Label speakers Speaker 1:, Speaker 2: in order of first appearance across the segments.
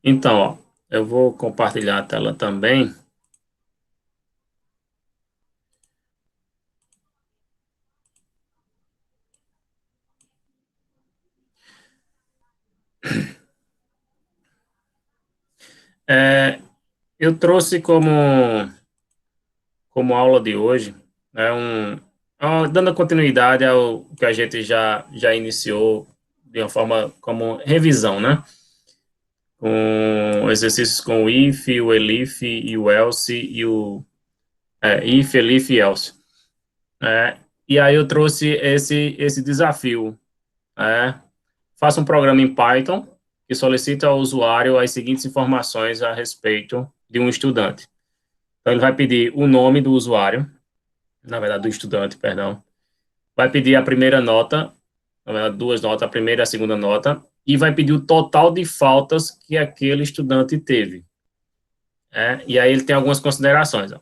Speaker 1: Então, ó, eu vou compartilhar a tela também. É, eu trouxe como aula de hoje, né, dando continuidade ao que a gente já iniciou de uma forma como revisão, né? Com exercícios com o if, o elif e o else e o if, elif e else. E aí eu trouxe esse desafio. né? Faça um programa em Python que solicita ao usuário as seguintes informações a respeito de um estudante. Então, ele vai pedir o nome do usuário, na verdade, do estudante, perdão. Vai pedir a primeira nota, na verdade, duas notas, a primeira e a segunda nota, e vai pedir o total de faltas que aquele estudante teve. E aí ele tem algumas considerações. Ó.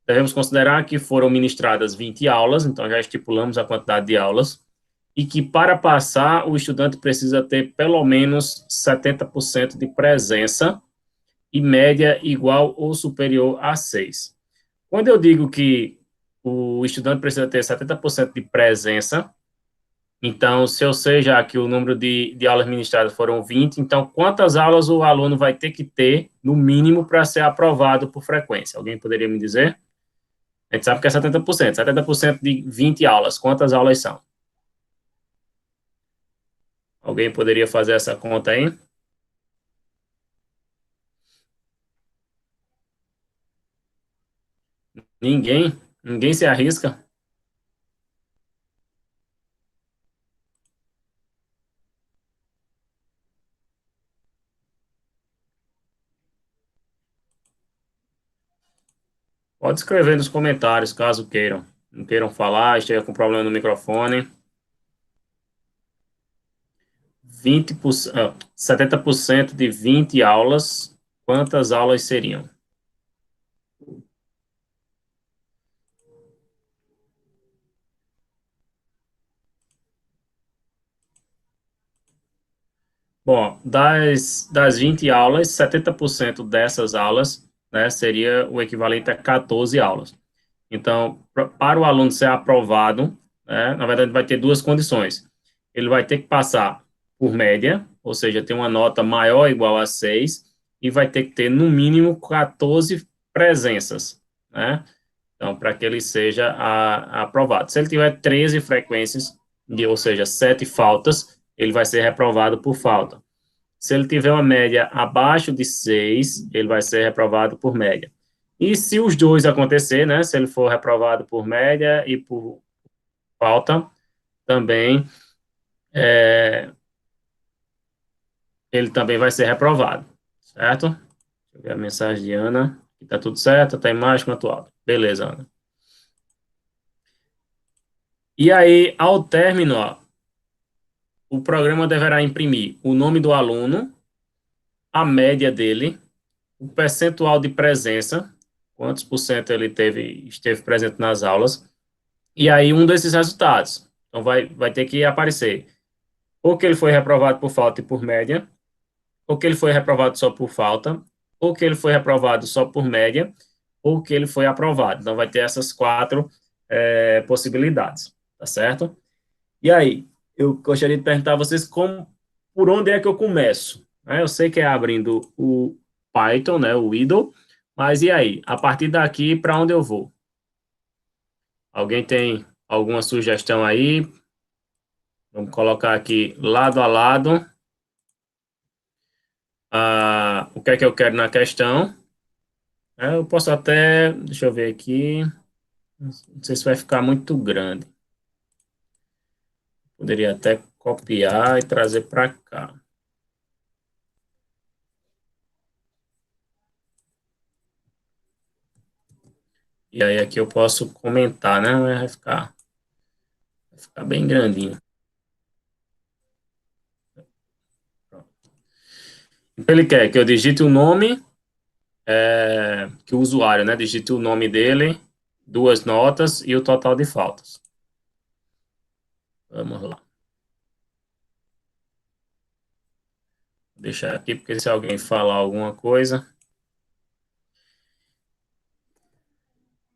Speaker 1: Devemos considerar que foram ministradas 20 aulas, então já estipulamos a quantidade de aulas, e que para passar o estudante precisa ter pelo menos 70% de presença e média igual ou superior a 6. Quando eu digo que o estudante precisa ter 70% de presença, então, se eu sei já que o número de aulas ministradas foram 20, então quantas aulas o aluno vai ter que ter, no mínimo, para ser aprovado por frequência? Alguém poderia me dizer? A gente sabe que é 70%. 70% de 20 aulas, quantas aulas são? Alguém poderia fazer essa conta aí? Ninguém? Ninguém se arrisca? Pode escrever nos comentários, caso queiram. Não queiram falar, esteja com problema no microfone. 20%, 70% de 20 aulas, quantas aulas seriam? Bom, das 20 aulas, 70% dessas aulas, né, seria o equivalente a 14 aulas. Então, para o aluno ser aprovado, né, na verdade, vai ter duas condições. Ele vai ter que passar por média, ou seja, ter uma nota maior ou igual a 6, e vai ter que ter, no mínimo, 14 presenças, né? Então, para que ele seja aprovado. Se ele tiver 13 frequências, ou seja, 7 faltas, ele vai ser reprovado por falta. Se ele tiver uma média abaixo de 6, ele vai ser reprovado por média. E se os dois acontecer, né, se ele for reprovado por média e por falta, também ele também vai ser reprovado, certo? Deixa eu ver a mensagem de Ana. Está tudo certo? Está a imagem quanto alto. Beleza, Ana. E aí, ao término, ó, o programa deverá imprimir o nome do aluno, a média dele, o percentual de presença, quantos por cento ele esteve presente nas aulas, e aí um desses resultados. Então, vai ter que aparecer ou que ele foi reprovado por falta e por média, ou que ele foi reprovado só por falta, ou que ele foi reprovado só por média, ou que ele foi aprovado. Então, vai ter essas quatro possibilidades, tá certo? E aí, eu gostaria de perguntar a vocês por onde é que eu começo? Eu sei que é abrindo o Python, né, o idle, mas e aí? A partir daqui, para onde eu vou? Alguém tem alguma sugestão aí? Vamos colocar aqui lado a lado. O que é que eu quero na questão? Eu posso até, deixa eu ver aqui, não sei se vai ficar muito grande. Poderia até copiar e trazer para cá. E aí aqui eu posso comentar, né? Vai ficar bem grandinho. Então ele quer que eu digite o nome, que o usuário, né? Digite o nome dele, duas notas e o total de faltas. Vamos lá. deixar aqui, porque se alguém falar alguma coisa...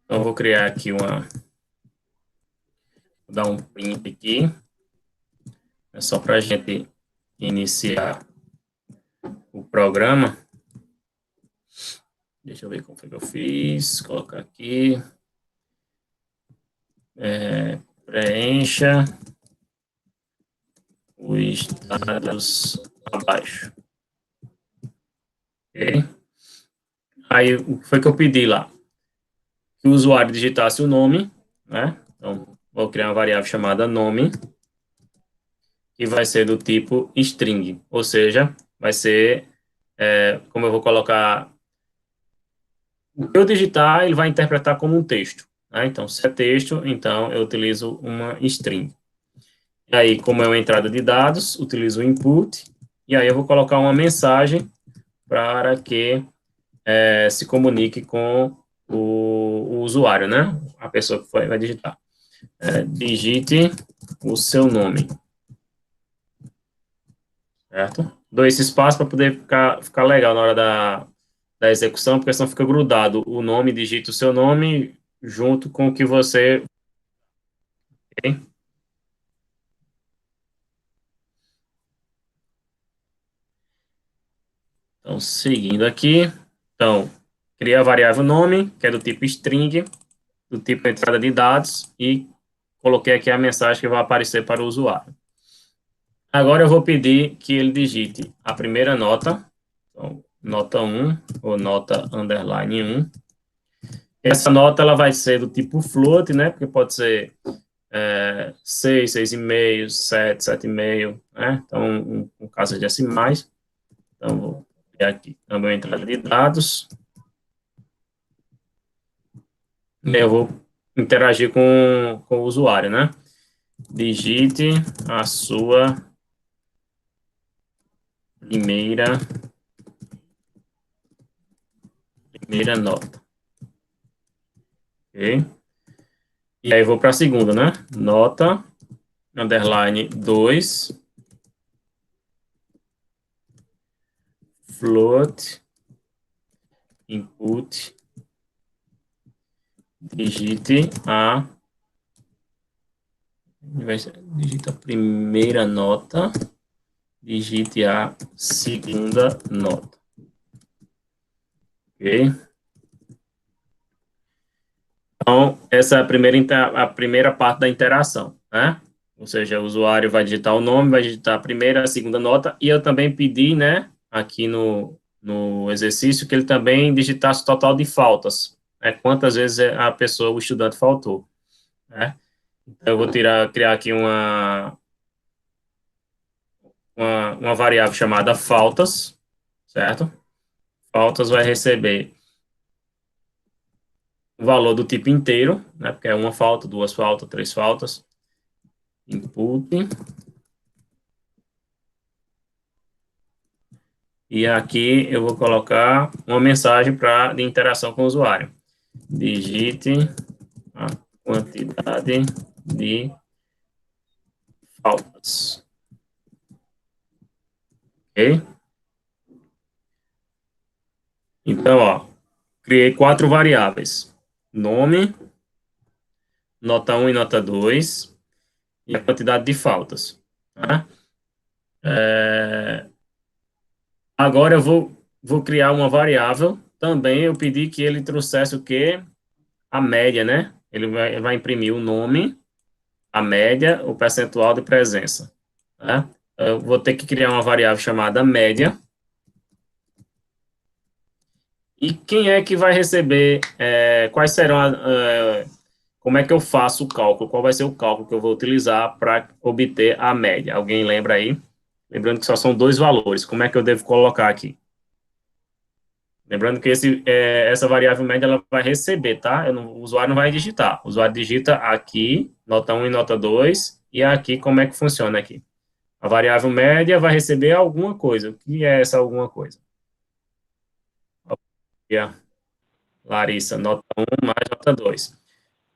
Speaker 1: Então, eu vou criar aqui uma... Vou dar um print aqui. É só para a gente iniciar o programa. Deixa eu ver como foi que eu fiz. Colocar aqui. Preencha os dados abaixo. Ok? Aí, o que foi que eu pedi lá? Que o usuário digitasse o nome, né? Então, vou criar uma variável chamada nome, que vai ser do tipo string, ou seja, vai ser, como eu vou colocar, o que eu digitar, ele vai interpretar como um texto, né? Então, se é texto, então eu utilizo uma string. E aí, como é uma entrada de dados, utilizo o input, e aí eu vou colocar uma mensagem para que se comunique com o usuário, né? A pessoa que vai digitar. Digite o seu nome, certo? Dou esse espaço para poder ficar legal na hora da execução, porque senão fica grudado o nome, digite o seu nome junto com o que você... Okay? Então, seguindo aqui, então, criei a variável nome, que é do tipo string, do tipo entrada de dados, e coloquei aqui a mensagem que vai aparecer para o usuário. Agora eu vou pedir que ele digite a primeira nota, então, nota 1, ou nota underline 1. Essa nota ela vai ser do tipo float, né? Porque pode ser 6, 6,5, 7, 7,5, né? Então, um caso de decimais. Então, vou criar aqui também a entrada de dados. Eu vou interagir com o usuário, né? Digite a sua primeira nota. Ok? E aí vou para a segunda, né? Nota, underline 2, float, input, digite digita a primeira nota, digite a segunda nota. Ok? Então, essa é a primeira parte da interação, né? Ou seja, o usuário vai digitar o nome, vai digitar a primeira, a segunda nota, e eu também pedi, né, aqui no exercício, que ele também digitasse o total de faltas, né? Quantas vezes a pessoa, o estudante faltou, né? Então, eu vou criar aqui uma variável chamada faltas, certo? Faltas vai receber o valor do tipo inteiro, né? Porque é uma falta, duas faltas, três faltas. Input. E aqui eu vou colocar uma mensagem de interação com o usuário. Digite a quantidade de faltas. Ok? Então, ó, criei 4 variáveis. Nome, nota 1 e nota 2, e a quantidade de faltas. Tá? Agora eu vou criar uma variável. Também eu pedi que ele trouxesse o quê? A média, né? Ele vai imprimir o nome, a média, o percentual de presença. Tá? Eu vou ter que criar uma variável chamada média. E quem é que vai receber, quais serão, como é que eu faço o cálculo? Qual vai ser o cálculo que eu vou utilizar para obter a média? Alguém lembra aí? Lembrando que só são 2 valores. Como é que eu devo colocar aqui? Lembrando que essa variável média ela vai receber, tá? O usuário não vai digitar. O usuário digita aqui, nota 1 e nota 2, e aqui como é que funciona aqui. A variável média vai receber alguma coisa. O que é essa alguma coisa? Aqui, ó, Larissa, nota 1 mais nota 2.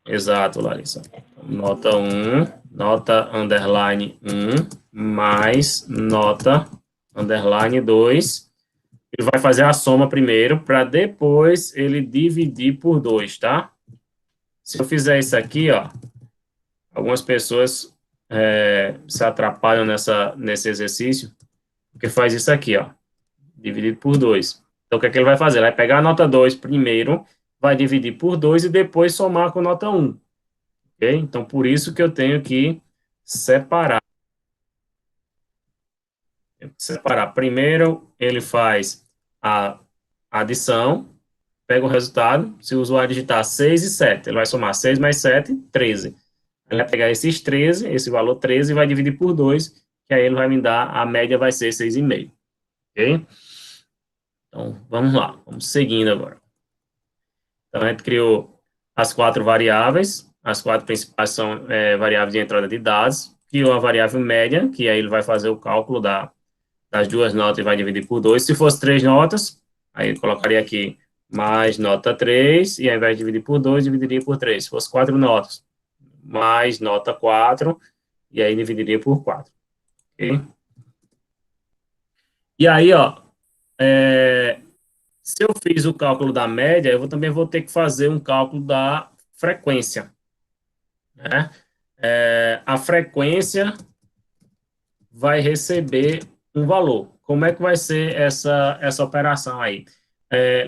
Speaker 1: Exato, Larissa. Nota 1, nota underline 1, mais nota underline 2. Ele vai fazer a soma primeiro, para depois ele dividir por 2, tá? Se eu fizer isso aqui, ó, algumas pessoas se atrapalham nesse exercício, porque faz isso aqui, ó, dividido por 2. Então, o que é que ele vai fazer? Ele vai pegar a nota 2 primeiro, vai dividir por 2 e depois somar com nota 1. Ok? Então, por isso que eu tenho que separar. Separar. Primeiro, ele faz a adição, pega o resultado. Se o usuário digitar 6 e 7, ele vai somar 6 mais 7, 13. Ele vai pegar esses 13, esse valor 13, e vai dividir por 2, que aí ele vai me dar, a média vai ser 6,5. Ok? Então, vamos lá. Vamos seguindo agora. Então, a gente criou as 4 variáveis. As 4 principais são variáveis de entrada de dados. Criou a variável média, que aí ele vai fazer o cálculo das 2 notas e vai dividir por 2. Se fosse 3 notas, aí ele colocaria aqui mais nota 3, e ao invés de dividir por 2, dividiria por 3. Se fosse 4 notas, mais nota 4, e aí dividiria por 4. Ok? E aí, ó, se eu fiz o cálculo da média, eu também vou ter que fazer um cálculo da frequência, né? A frequência vai receber um valor. Como é que vai ser essa operação aí?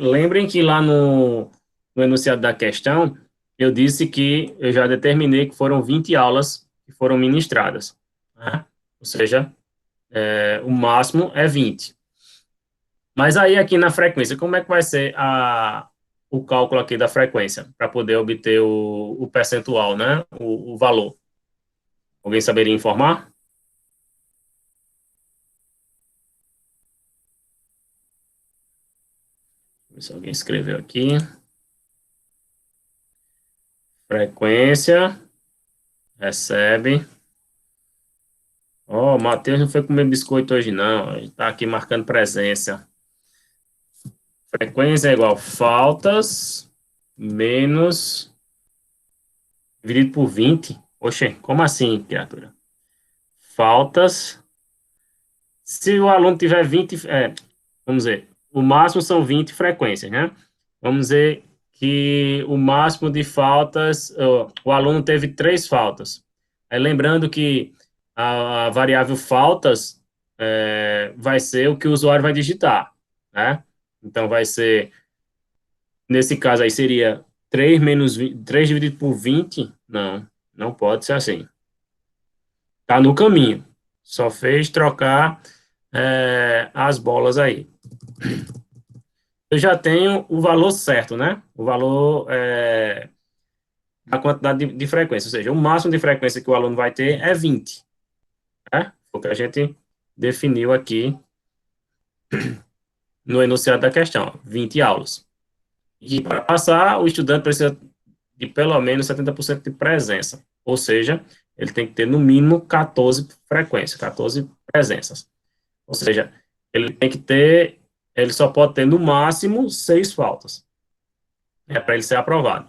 Speaker 1: Lembrem que lá no enunciado da questão, eu disse que eu já determinei que foram 20 aulas que foram ministradas, né? Ou seja, o máximo é 20. Mas aí aqui na frequência, como é que vai ser o cálculo aqui da frequência, para poder obter o percentual, né? O valor. Alguém saberia informar? Se alguém escreveu aqui. Frequência, recebe. Ó, o Matheus não foi comer biscoito hoje, não. Ele tá aqui marcando presença. Frequência é igual faltas menos dividido por 20. Oxe, como assim, criatura? Faltas. Se o aluno tiver 20, vamos dizer, o máximo são 20 frequências, né? Vamos dizer que o máximo de faltas, o aluno teve 3 faltas. Aí, lembrando que a variável faltas vai ser o que o usuário vai digitar, né? Então, vai ser, nesse caso aí, seria 3 menos 20, 3 dividido por 20? Não, não pode ser assim. Tá no caminho. Só fez trocar as bolas aí. Eu já tenho o valor certo, né? O valor da quantidade de frequência, ou seja, o máximo de frequência que o aluno vai ter é 20, né? Foi o que a gente definiu aqui no enunciado da questão, 20 aulas. E para passar, o estudante precisa de pelo menos 70% de presença, ou seja, ele tem que ter no mínimo 14 frequências, 14 presenças. Ou seja, ele só pode ter no máximo 6 faltas, para ele ser aprovado.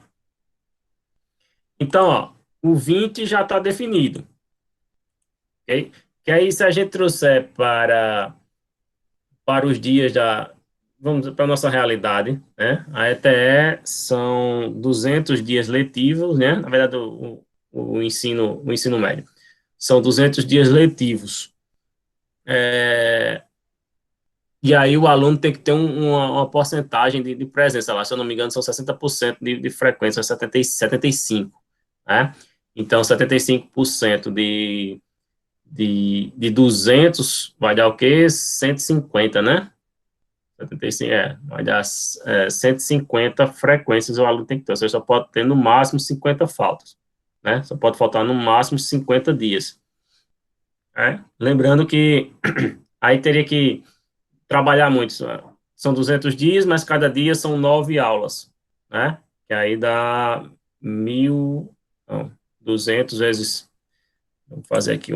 Speaker 1: Então, ó, o 20 já está definido, ok? Que aí, se a gente trouxer para os dias vamos para a nossa realidade, né? A ETE são 200 dias letivos, né? Na verdade, o ensino médio. São 200 dias letivos. E aí o aluno tem que ter uma porcentagem de presença lá, se eu não me engano, são 60% de frequência, 75, né? Então, 75% de 200 vai dar o quê? 150, né? 75, vai dar 150 frequências o aluno tem que ter. Você só pode ter no máximo 50 faltas, né? Só pode faltar no máximo 50 dias. Lembrando que aí teria que trabalhar muito. São 200 dias, mas cada dia são 9 aulas, né? Que aí dá 1.000, não, 200 vezes, vamos fazer aqui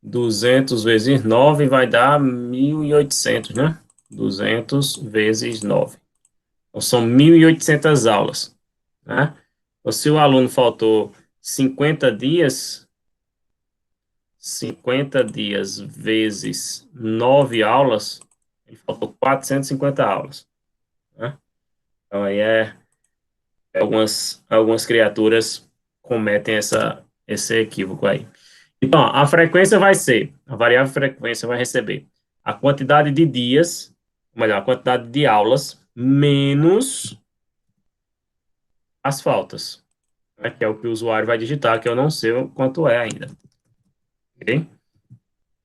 Speaker 1: 200 vezes 9 vai dar 1.800, né? 200 vezes 9. Então, são 1.800 aulas, né? Então, se o aluno faltou 50 dias, 50 dias vezes 9 aulas, ele faltou 450 aulas. Né? Então, aí algumas criaturas cometem esse equívoco aí. Então, a frequência vai ser, a variável frequência vai receber a quantidade de dias, ou melhor, a quantidade de aulas, menos as faltas, né, que é o que o usuário vai digitar, que eu não sei o quanto é ainda. Ok?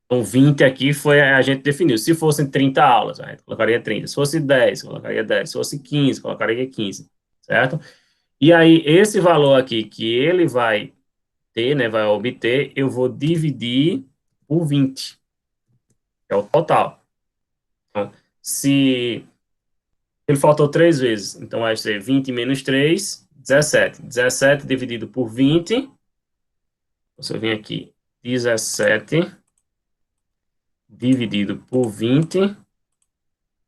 Speaker 1: Então, 20 aqui foi a gente definiu. Se fossem 30 aulas, a gente colocaria 30. Se fosse 10, colocaria 10. Se fosse 15, colocaria 15. Certo? E aí, esse valor aqui que ele vai ter, né, vai obter, eu vou dividir por 20, que é o total. Então, se ele faltou 3 vezes, então vai ser 20 menos 3, 17. 17 dividido por 20, se eu vim aqui, 17 dividido por 20,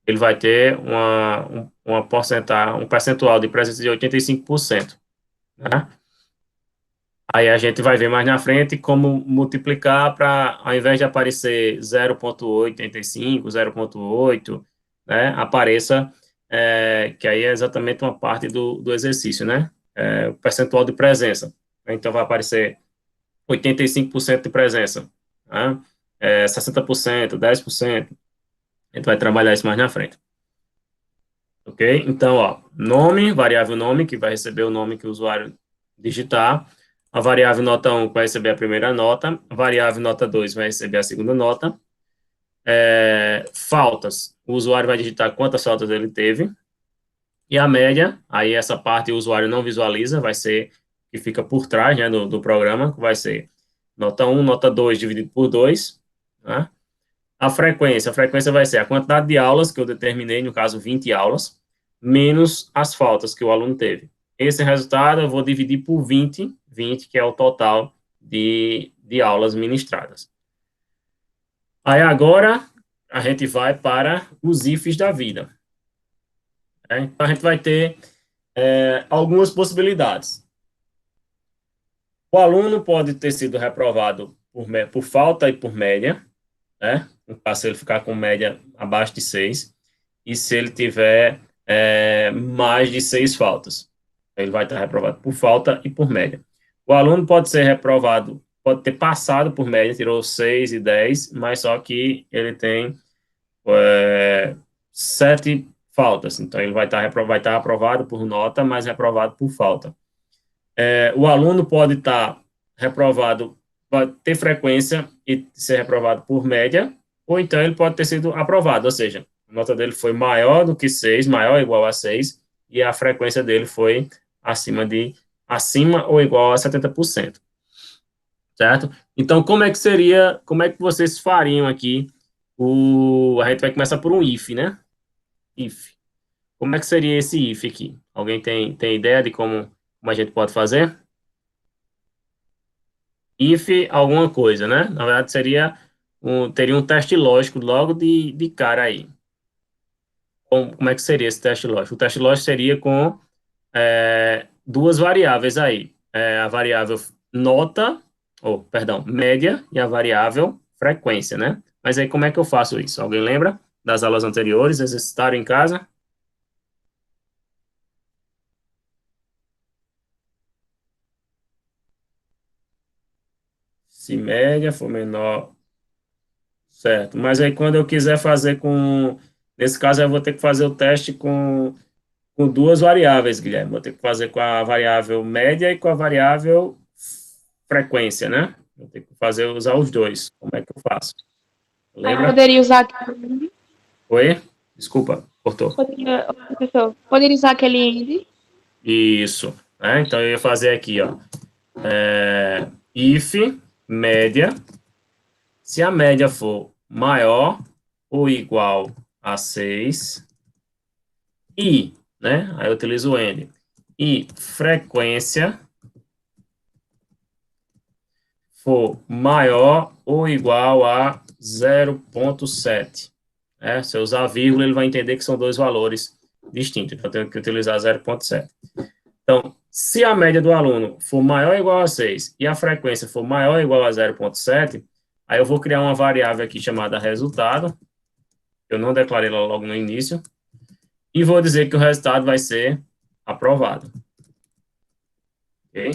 Speaker 1: ele vai ter uma porcentagem, um percentual de presença de 85%. Né? Aí a gente vai ver mais na frente como multiplicar para, ao invés de aparecer 0,85, 0,8, né, apareça, que aí é exatamente uma parte do exercício, né? O percentual de presença. Então vai aparecer 85% de presença, né? 60%, 10%. A gente vai trabalhar isso mais na frente. Ok? Então, ó, nome, variável nome, que vai receber o nome que o usuário digitar. A variável nota 1 vai receber a primeira nota. A variável nota 2 vai receber a segunda nota. Faltas, o usuário vai digitar quantas faltas ele teve. E a média, aí essa parte o usuário não visualiza, vai ser que fica por trás, né, do programa, que vai ser nota 1, nota 2 dividido por 2, né? A frequência vai ser a quantidade de aulas que eu determinei, no caso 20 aulas, menos as faltas que o aluno teve. Esse resultado eu vou dividir por 20, que é o total de aulas ministradas. Aí agora a gente vai para os ifs da vida. Então a gente vai ter algumas possibilidades. O aluno pode ter sido reprovado por falta e por média, né? No caso, se ele ficar com média abaixo de 6, e se ele tiver mais de 6 faltas. Ele vai estar reprovado por falta e por média. O aluno pode ser reprovado, pode ter passado por média, tirou 6 e 10, mas só que ele tem 7 faltas. Então, ele vai estar aprovado por nota, mas reprovado por falta. O aluno pode estar reprovado, pode ter frequência e ser reprovado por média, ou então ele pode ter sido aprovado, ou seja, a nota dele foi maior do que 6, maior ou igual a 6, e a frequência dele foi acima ou igual a 70%. Certo? Então, como é que vocês fariam aqui a gente vai começar por um if, né? If. Como é que seria esse if aqui? Alguém tem ideia de como a gente pode fazer? If alguma coisa, né? Na verdade, teria um teste lógico logo de cara aí. Como é que seria esse teste lógico? O teste lógico seria com duas variáveis aí. A variável nota, ou, perdão, média, e a variável frequência, né? Mas aí como é que eu faço isso? Alguém lembra das aulas anteriores? Exercitaram em casa? Se média for menor, certo. Mas aí quando eu quiser fazer nesse caso eu vou ter que fazer o teste com duas variáveis, Guilherme. Vou ter que fazer com a variável média e com a variável frequência, né? Vou ter que usar os dois. Como é que eu faço? Lembra?
Speaker 2: Poderia usar aquele.
Speaker 1: Oi? Desculpa, cortou.
Speaker 2: Professor, poderia usar aquele end.
Speaker 1: Isso. Então eu ia fazer aqui, ó. If média, se a média for maior ou igual a 6, e, né? Aí eu utilizo o end. E frequência for maior ou igual a 0,7. Se eu usar vírgula, ele vai entender que são dois valores distintos. Então, eu tenho que utilizar 0,7. Então, se a média do aluno for maior ou igual a 6 e a frequência for maior ou igual a 0,7, Aí eu vou criar uma variável aqui chamada resultado. Eu não declarei ela logo no início. E vou dizer que o resultado vai ser aprovado. Ok?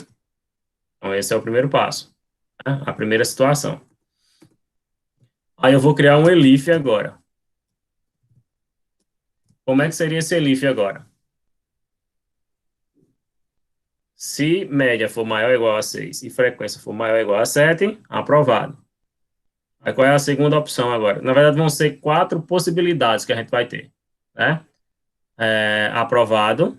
Speaker 1: Então, esse é o primeiro passo, né? A primeira situação. Aí eu vou criar um elif agora. Como é que seria esse elif agora? Se média for maior ou igual a 6 e frequência for maior ou igual a 7, aprovado. Aí qual é a segunda opção agora? Na verdade, vão ser 4 possibilidades que a gente vai ter, né? Aprovado,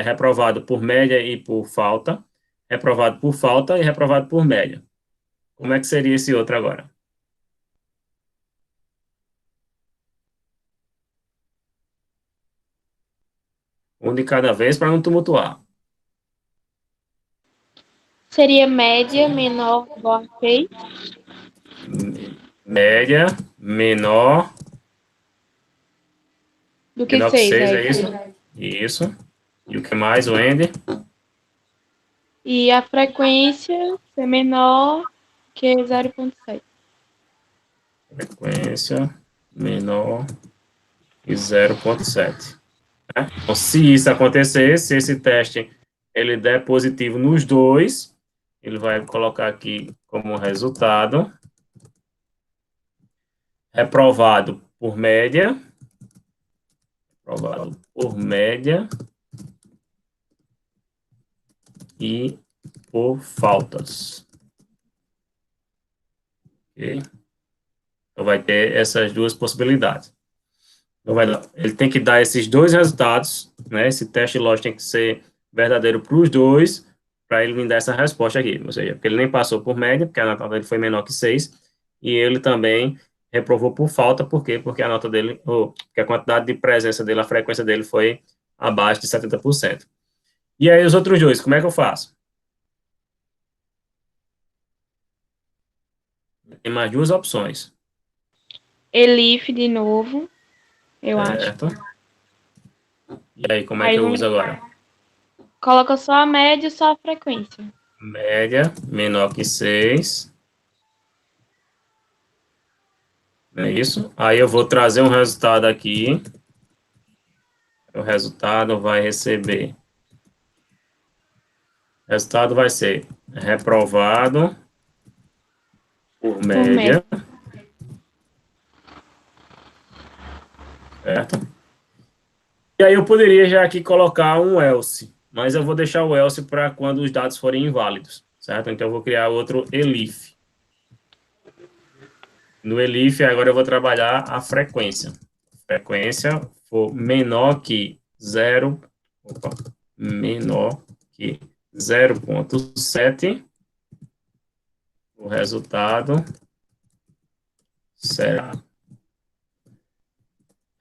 Speaker 1: reprovado por média e por falta, reprovado por falta e reprovado por média. Como é que seria esse outro agora? Um de cada vez para não tumultuar.
Speaker 2: Seria média menor ou igual a 6.
Speaker 1: Média menor,
Speaker 2: Do que
Speaker 1: menor que
Speaker 2: 6,
Speaker 1: 6,
Speaker 2: é
Speaker 1: é isso?
Speaker 2: isso.
Speaker 1: Isso. E o que mais, Wendy?
Speaker 2: E a frequência ser menor que 0,7.
Speaker 1: Frequência menor que 0,7. Né? Então, se isso acontecer, se esse teste ele der positivo nos dois, ele vai colocar aqui como resultado reprovado por média, reprovado por média e por faltas. Ok? Então, vai ter essas duas possibilidades. Então, ele tem que dar esses dois resultados, né? Esse teste lógico tem que ser verdadeiro para os dois, para ele me dar essa resposta aqui. Ou seja, porque ele nem passou por média, porque a nota dele foi menor que 6, e ele também reprovou por falta, por quê? Porque a nota dele, porque a quantidade de presença dele, a frequência dele foi abaixo de 70%. E aí, os outros dois, como é que eu faço? Tem mais duas opções.
Speaker 2: Elif de novo, eu acho.
Speaker 1: Certo? E aí, como é que
Speaker 2: Aí
Speaker 1: eu
Speaker 2: vamos,
Speaker 1: uso agora?
Speaker 2: coloca só a média e só a frequência.
Speaker 1: Média menor que 6. É isso? Aí eu vou trazer um resultado aqui. O resultado vai receber. O resultado vai ser reprovado por
Speaker 2: Por média.
Speaker 1: média. Certo? E aí eu poderia já aqui colocar um else. Mas eu vou deixar o else para quando os dados forem inválidos. Certo? Então eu vou criar outro elif. No elif agora eu vou trabalhar a frequência. Frequência for menor que 0. Opa, menor que 0,7, o resultado será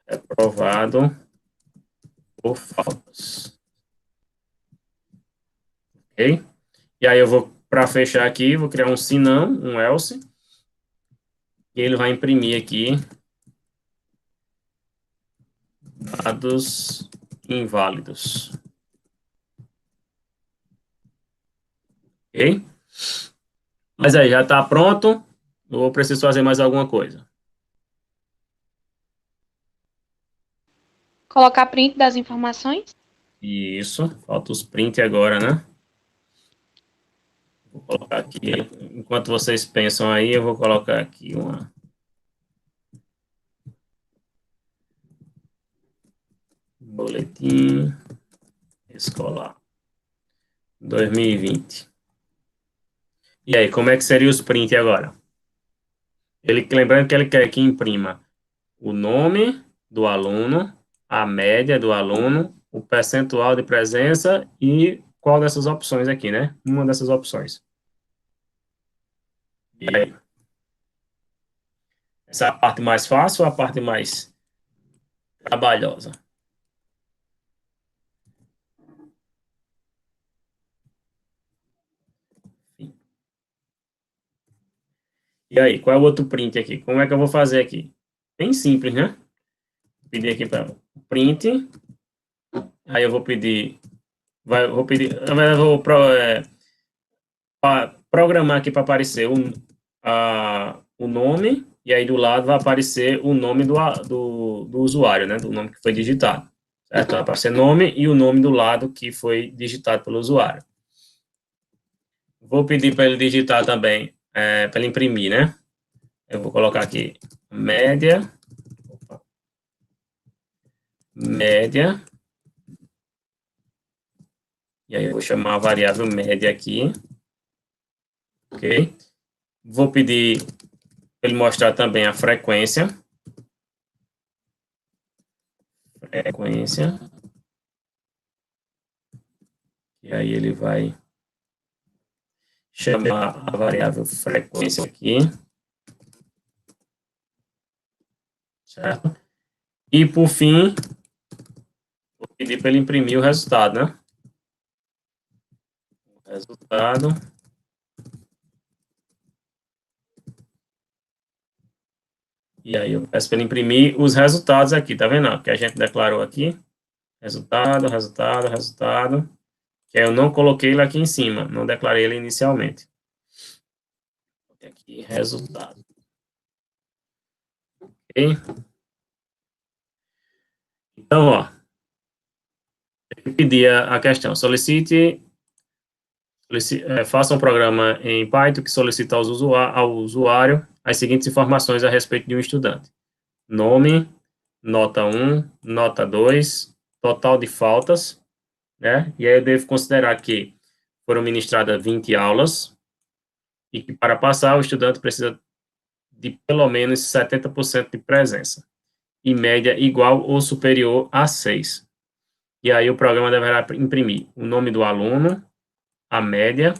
Speaker 1: reprovado por faltas. Ok? E aí eu vou, para fechar aqui, vou criar um se não, um else, e ele vai imprimir aqui dados inválidos. Ok? Mas aí, já está pronto? Ou preciso fazer mais alguma coisa?
Speaker 2: Colocar print das informações.
Speaker 1: Isso, falta os print agora, né? Vou colocar aqui, enquanto vocês pensam aí, eu vou colocar aqui uma boletim escolar 2020. E aí, como é que seria os print agora? Lembrando que ele quer que imprima o nome do aluno, a média do aluno, o percentual de presença e qual dessas opções aqui, né? Uma dessas opções. E aí? Essa é a parte mais fácil ou a parte mais trabalhosa? E aí, qual é o outro print aqui? Como é que eu vou fazer aqui? Bem simples, né? Vou pedir aqui para print. Aí eu vou pedir. Vou pedir. Na verdade, eu vou programar aqui para aparecer o nome, e aí do lado vai aparecer o nome do usuário, né, do nome que foi digitado. Certo? Vai aparecer nome e o nome do lado que foi digitado pelo usuário. Vou pedir para ele digitar também, para ele imprimir, né? Eu vou colocar aqui média, e aí eu vou chamar a variável média aqui, ok? Vou pedir para ele mostrar também a frequência, e aí ele vai chamar a variável frequência aqui, certo? E, por fim, vou pedir para ele imprimir o resultado, né? Resultado. E aí eu peço para ele imprimir os resultados aqui, tá vendo? Que a gente declarou aqui. Resultado, resultado, resultado. Que eu não coloquei ele aqui em cima, não declarei ele inicialmente. Aqui, resultado. Ok? Então, ó, eu pedi a questão, faça um programa em Python que solicita ao usuário as seguintes informações a respeito de um estudante. Nome, nota 1, nota 2, total de faltas, né? E aí eu devo considerar que foram ministradas 20 aulas e que para passar o estudante precisa de pelo menos 70% de presença, e média igual ou superior a 6. E aí o programa deverá imprimir o nome do aluno, a média,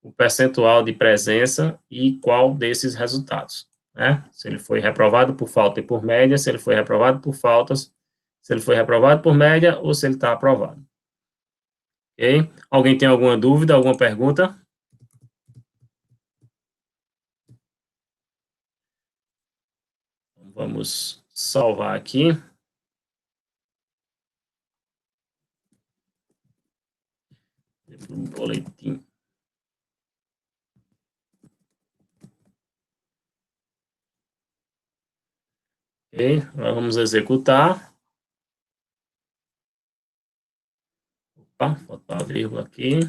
Speaker 1: o percentual de presença e qual desses resultados, né? Se ele foi reprovado por falta e por média, se ele foi reprovado por faltas, se ele foi reprovado por média ou se ele está aprovado. Ok? Alguém tem alguma dúvida, alguma pergunta? Vamos salvar aqui. Um boletim. Ok, vamos executar. Opa, botar a vírgula aqui.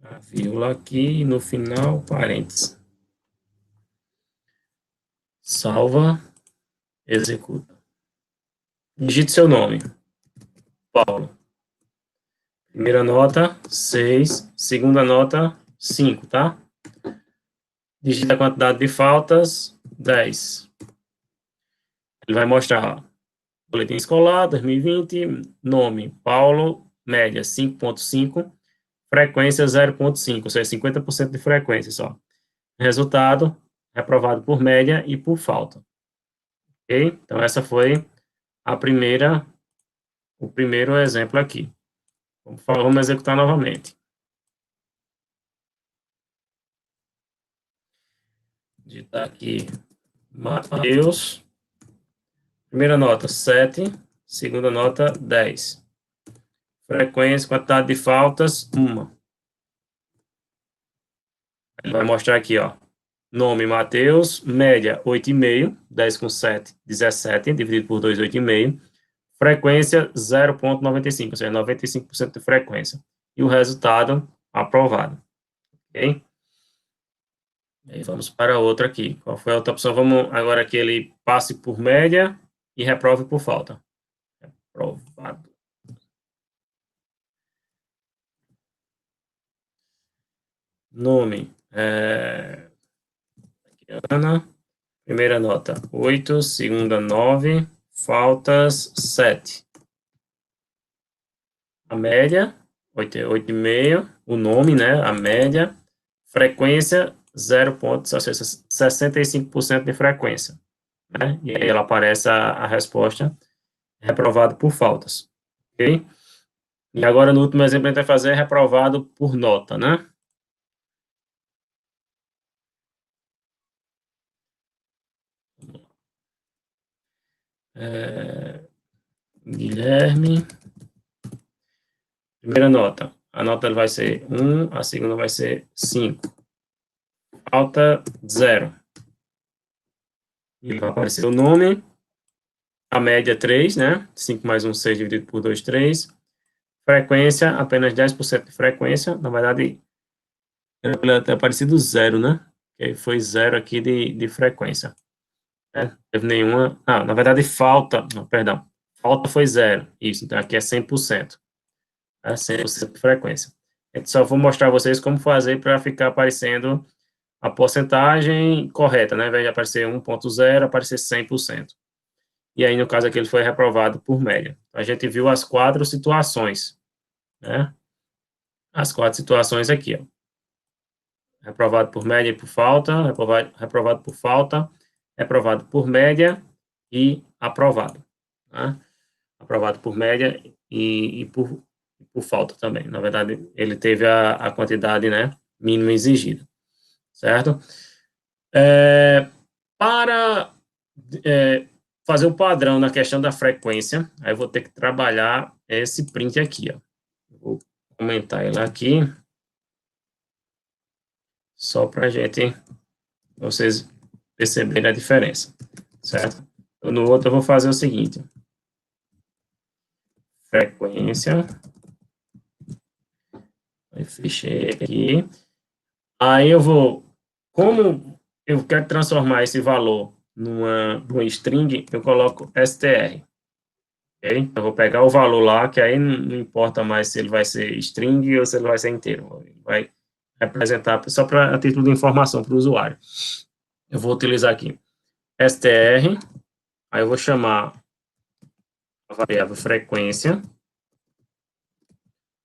Speaker 1: A vírgula aqui e no final, parênteses. Salva, executa. Digite seu nome. Paulo. Primeira nota, 6. Segunda nota, 5, tá? Digita a quantidade de faltas, 10. Ele vai mostrar, ó, boletim escolar, 2020, nome, Paulo, média, 5.5, frequência 0.5, ou seja, 50% de frequência só. Resultado, reprovado por média e por falta. Ok? Então, essa foi o primeiro exemplo aqui. Vamos executar novamente. Digitar aqui, Mateus. Primeira nota, 7. Segunda nota, 10. Frequência, quantidade de faltas, 1. Ele vai mostrar aqui, ó. Nome, Mateus. Média, 8,5. 10 com 7, 17. Dividido por 2, 8,5. Frequência, 0,95. Ou seja, 95% de frequência. E o resultado, aprovado. Ok? E aí vamos para outra aqui. Qual foi a outra opção? Vamos agora que ele passe por média e reprove por falta. Reprovado. Nome. Ana. Primeira nota, 8. Segunda, 9. Faltas, 7. A média, 8,5. O nome, né? A média. Frequência, 0,65% de frequência. Né? E aí ela aparece a resposta reprovado por faltas. Ok? E agora, no último exemplo, a gente vai fazer reprovado por nota, né? Guilherme. Primeira nota. A nota vai ser 1, a segunda vai ser 5. falta 0. E vai aparecer o nome, a média 3, né? 5 mais 1, 6 dividido por 2, 3. Frequência, apenas 10% de frequência. Na verdade, era ter aparecido 0, né? Que foi 0 aqui de frequência. Não teve nenhuma. Ah, na verdade, falta. Não, perdão. Falta foi 0. Isso, então aqui é 100%. É 100% de frequência. Eu só vou mostrar a vocês como fazer para ficar aparecendo a porcentagem correta, né? Ao invés de aparecer 1.0, aparecer 100%. E aí, no caso aqui, ele foi reprovado por média. A gente viu as 4 situações, né? As 4 situações aqui, ó. Reprovado por média e por falta, reprovado por falta, reprovado por média e aprovado. Né? Aprovado por média e por falta também. Na verdade, ele teve a quantidade, né, mínima exigida, certo? Para fazer o padrão na questão da frequência, aí eu vou ter que trabalhar esse print aqui, ó. Vou aumentar ele aqui, só para vocês perceberem a diferença, certo? No outro eu vou fazer o seguinte, frequência, aí fechei aqui, aí eu vou, como eu quero transformar esse valor numa string, eu coloco str, ok? Eu vou pegar o valor lá, que aí não importa mais se ele vai ser string ou se ele vai ser inteiro, ele vai representar só para a título de informação para o usuário. Eu vou utilizar aqui str, aí eu vou chamar a variável frequência,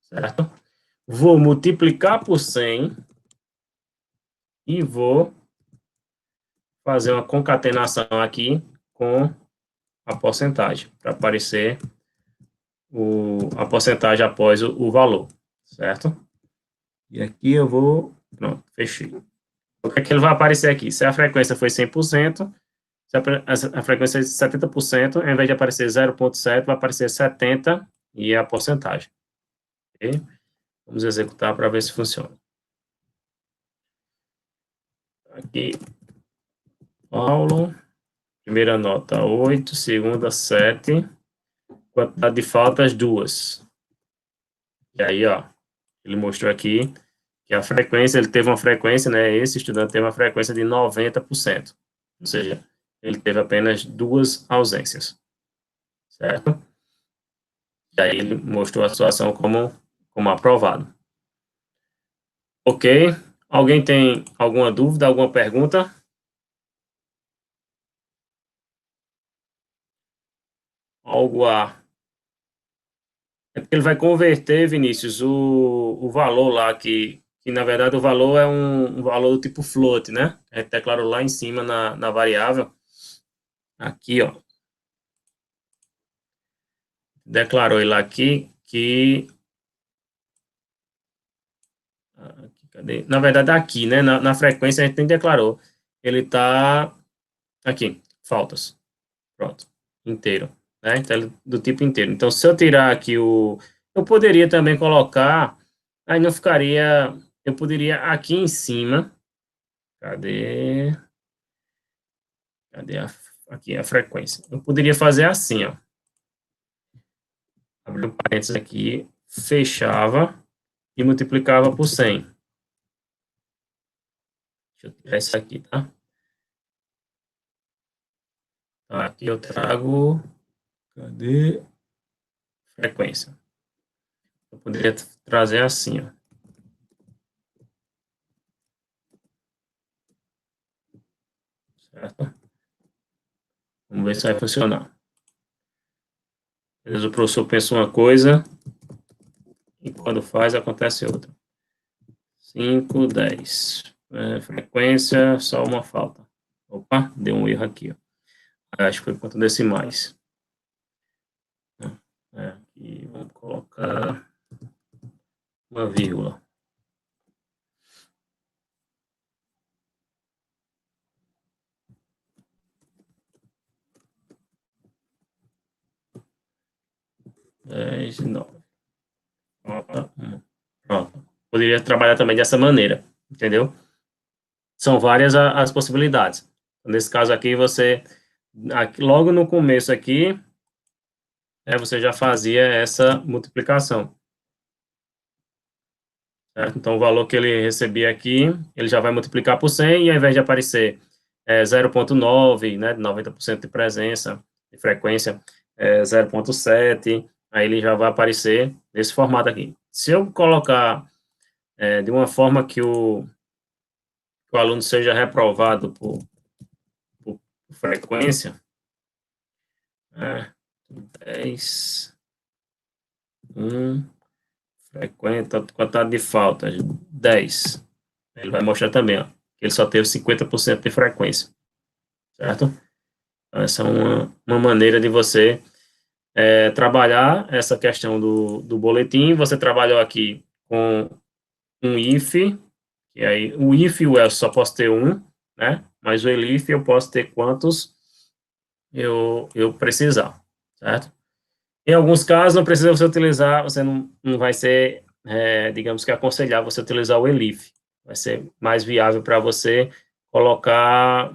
Speaker 1: certo? Vou multiplicar por 100 e vou fazer uma concatenação aqui com a porcentagem, para aparecer a porcentagem após o valor, certo? E aqui eu vou, pronto, fechei. O que é que ele vai aparecer aqui? Se a frequência foi 100%, se a frequência é 70%, ao invés de aparecer 0,7, vai aparecer 70 e é a porcentagem. Okay? Vamos executar para ver se funciona. Aqui, Paulo, primeira nota 8, segunda 7, quantidade de faltas 2. E aí, ó, ele mostrou aqui que a frequência, ele teve uma frequência, né, esse estudante teve uma frequência de 90%. Ou seja, ele teve apenas 2 ausências, certo? E aí ele mostrou a situação como aprovado. Ok? Alguém tem alguma dúvida, alguma pergunta? Algo a... É porque ele vai converter, Vinícius, o valor lá, que na verdade o valor é um valor do tipo float, né? A gente declarou lá em cima na variável. Aqui, ó. Declarou ele aqui que... Cadê? Na verdade, aqui, né? Na frequência a gente nem declarou. Ele está aqui, faltas. Pronto, inteiro. Né? Então, ele é do tipo inteiro. Então, se eu tirar aqui eu poderia também colocar, aí não ficaria, eu poderia aqui em cima, cadê, cadê aqui a frequência? Eu poderia fazer assim, ó, abrir um parênteses aqui, fechava e multiplicava por 100. Deixa eu tirar isso aqui, tá? Aqui eu trago, cadê? Frequência. Eu poderia trazer assim, ó. Certo? Vamos ver se vai funcionar. Às vezes o professor pensa uma coisa e quando faz acontece outra. 5, 10. Frequência, só uma falta. Opa, deu um erro aqui. Ó. Acho que foi por conta desse mais. Aqui vamos colocar uma vírgula. Dez, 9. Pronto. Poderia trabalhar também dessa maneira, entendeu? são várias as possibilidades. Nesse caso aqui, você, logo no começo aqui, você já fazia essa multiplicação. Certo? Então, o valor que ele recebia aqui, ele já vai multiplicar por 100, e ao invés de aparecer 0,9, né, 90% de presença, de frequência, 0,7, aí ele já vai aparecer nesse formato aqui. Se eu colocar de uma forma que o aluno seja reprovado por frequência, 10, 1, frequência, quantidade de faltas, 10. Ele vai mostrar também, ó, que ele só teve 50% de frequência, certo? Então, essa é uma maneira de você trabalhar essa questão do boletim. Você trabalhou aqui com um if, e aí o if e o else só posso ter um, né? Mas o elif eu posso ter quantos eu precisar, certo? Em alguns casos, não precisa você utilizar, você não vai ser, digamos que aconselhar você utilizar o elif. Vai ser mais viável para você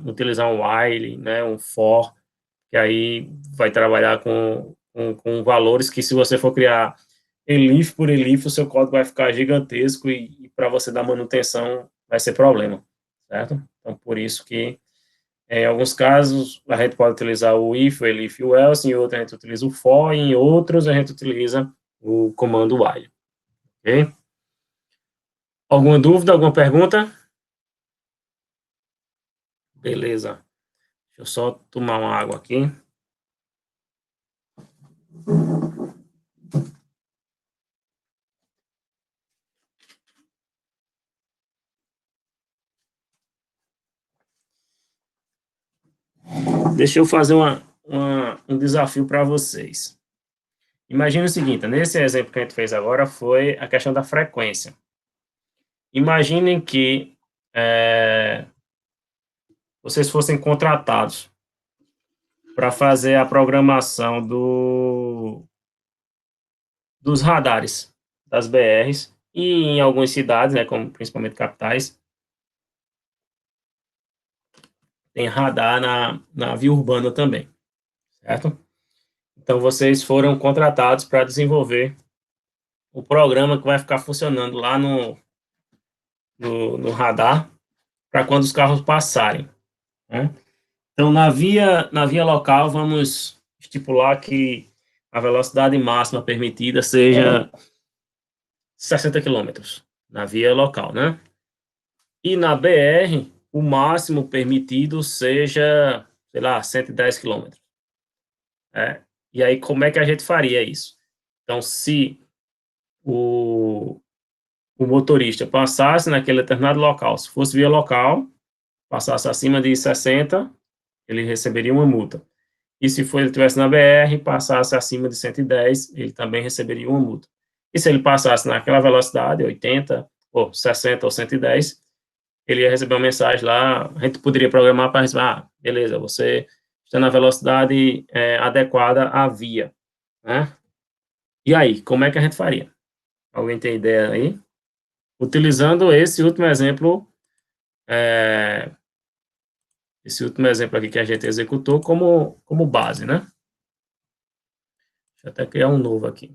Speaker 1: utilizar um while, né, um for, que aí vai trabalhar com valores que, se você for criar elif por elif, o seu código vai ficar gigantesco e para você dar manutenção vai ser problema, certo? Então, por isso que em alguns casos, a gente pode utilizar o if, o elif e o else, em outros a gente utiliza o for, e em outros a gente utiliza o comando while. Ok? Alguma dúvida, alguma pergunta? Beleza. Deixa eu só tomar uma água aqui. Deixa eu fazer um desafio para vocês. Imagine o seguinte, nesse exemplo que a gente fez agora foi a questão da frequência. Imaginem que vocês fossem contratados para fazer a programação dos radares das BRs e em algumas cidades, né, como principalmente capitais, tem radar na via urbana também, certo? Então, vocês foram contratados para desenvolver o programa que vai ficar funcionando lá no radar para quando os carros passarem, né? Então, na via local, vamos estipular que a velocidade máxima permitida seja 60 quilômetros na via local, né? E na BR, o máximo permitido seja, sei lá, 110 quilômetros. E aí, como é que a gente faria isso? Então, se o motorista passasse naquele determinado local, se fosse via local, passasse acima de 60, ele receberia uma multa. E se ele estivesse na BR, passasse acima de 110, ele também receberia uma multa. E se ele passasse naquela velocidade, 80, ou 60 ou 110, ele ia receber uma mensagem lá, a gente poderia programar para receber, beleza, você está na velocidade adequada à via, né? E aí, como é que a gente faria? Alguém tem ideia aí? Utilizando esse último exemplo aqui que a gente executou como base, né? Deixa eu até criar um novo aqui.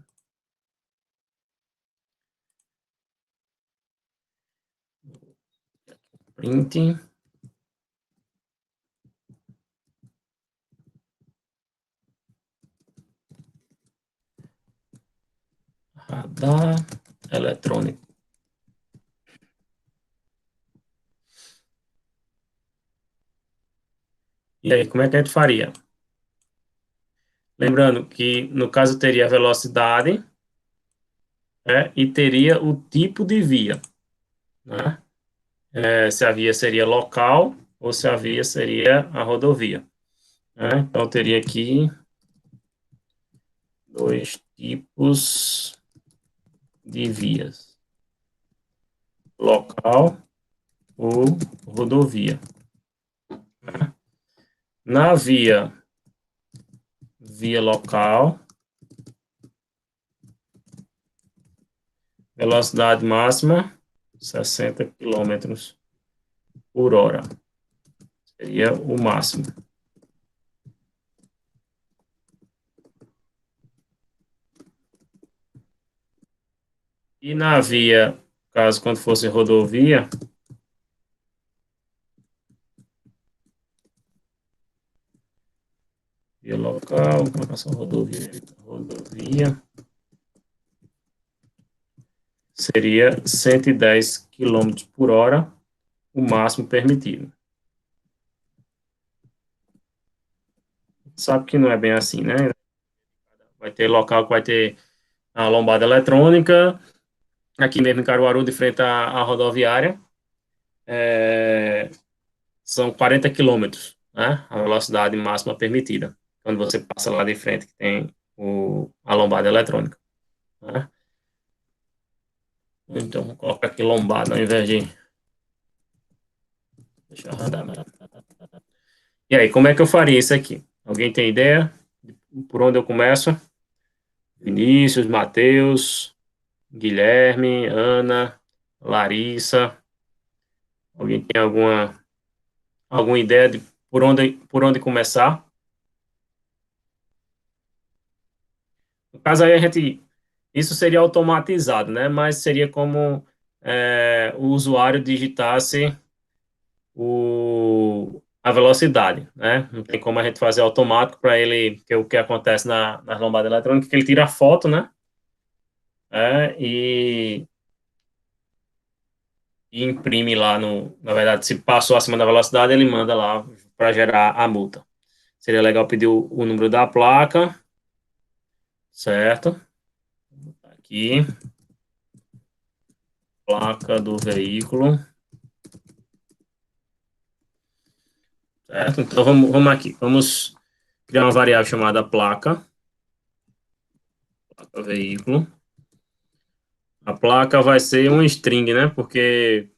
Speaker 1: Print. Radar eletrônico. E aí, como é que a gente faria? Lembrando que, no caso, teria a velocidade, e teria o tipo de via, né? Se a via seria local ou se a via seria a rodovia, né? Então, teria aqui dois tipos de vias, local ou rodovia. Na via local, velocidade máxima 60 quilômetros por hora. Seria o máximo. E na via, caso quando fosse rodovia, via local, colocação rodovia, seria 110 km por hora, o máximo permitido. Sabe que não é bem assim, né? Vai ter local que vai ter a lombada eletrônica, aqui mesmo em Caruaru, de frente à rodoviária, são 40 quilômetros, né? A velocidade máxima permitida, quando você passa lá de frente, que tem a lombada eletrônica, né? Então, vou colocar aqui lombada ao invés de... Deixa eu rodar. E aí, como é que eu faria isso aqui? Alguém tem ideia? Por onde eu começo? Vinícius, Matheus, Guilherme, Ana, Larissa. Alguém tem alguma ideia de por onde começar? No caso aí, isso seria automatizado, né? Mas seria como o usuário digitasse a velocidade, né? Não tem como a gente fazer automático para ele, que é o que acontece nas lombadas eletrônicas, que ele tira a foto, né? E imprime lá na verdade, se passou acima da velocidade, ele manda lá para gerar a multa. Seria legal pedir o número da placa, certo? Aqui, placa do veículo, certo? Então vamos aqui, vamos criar uma variável chamada placa veículo. A placa vai ser um string, né? Porque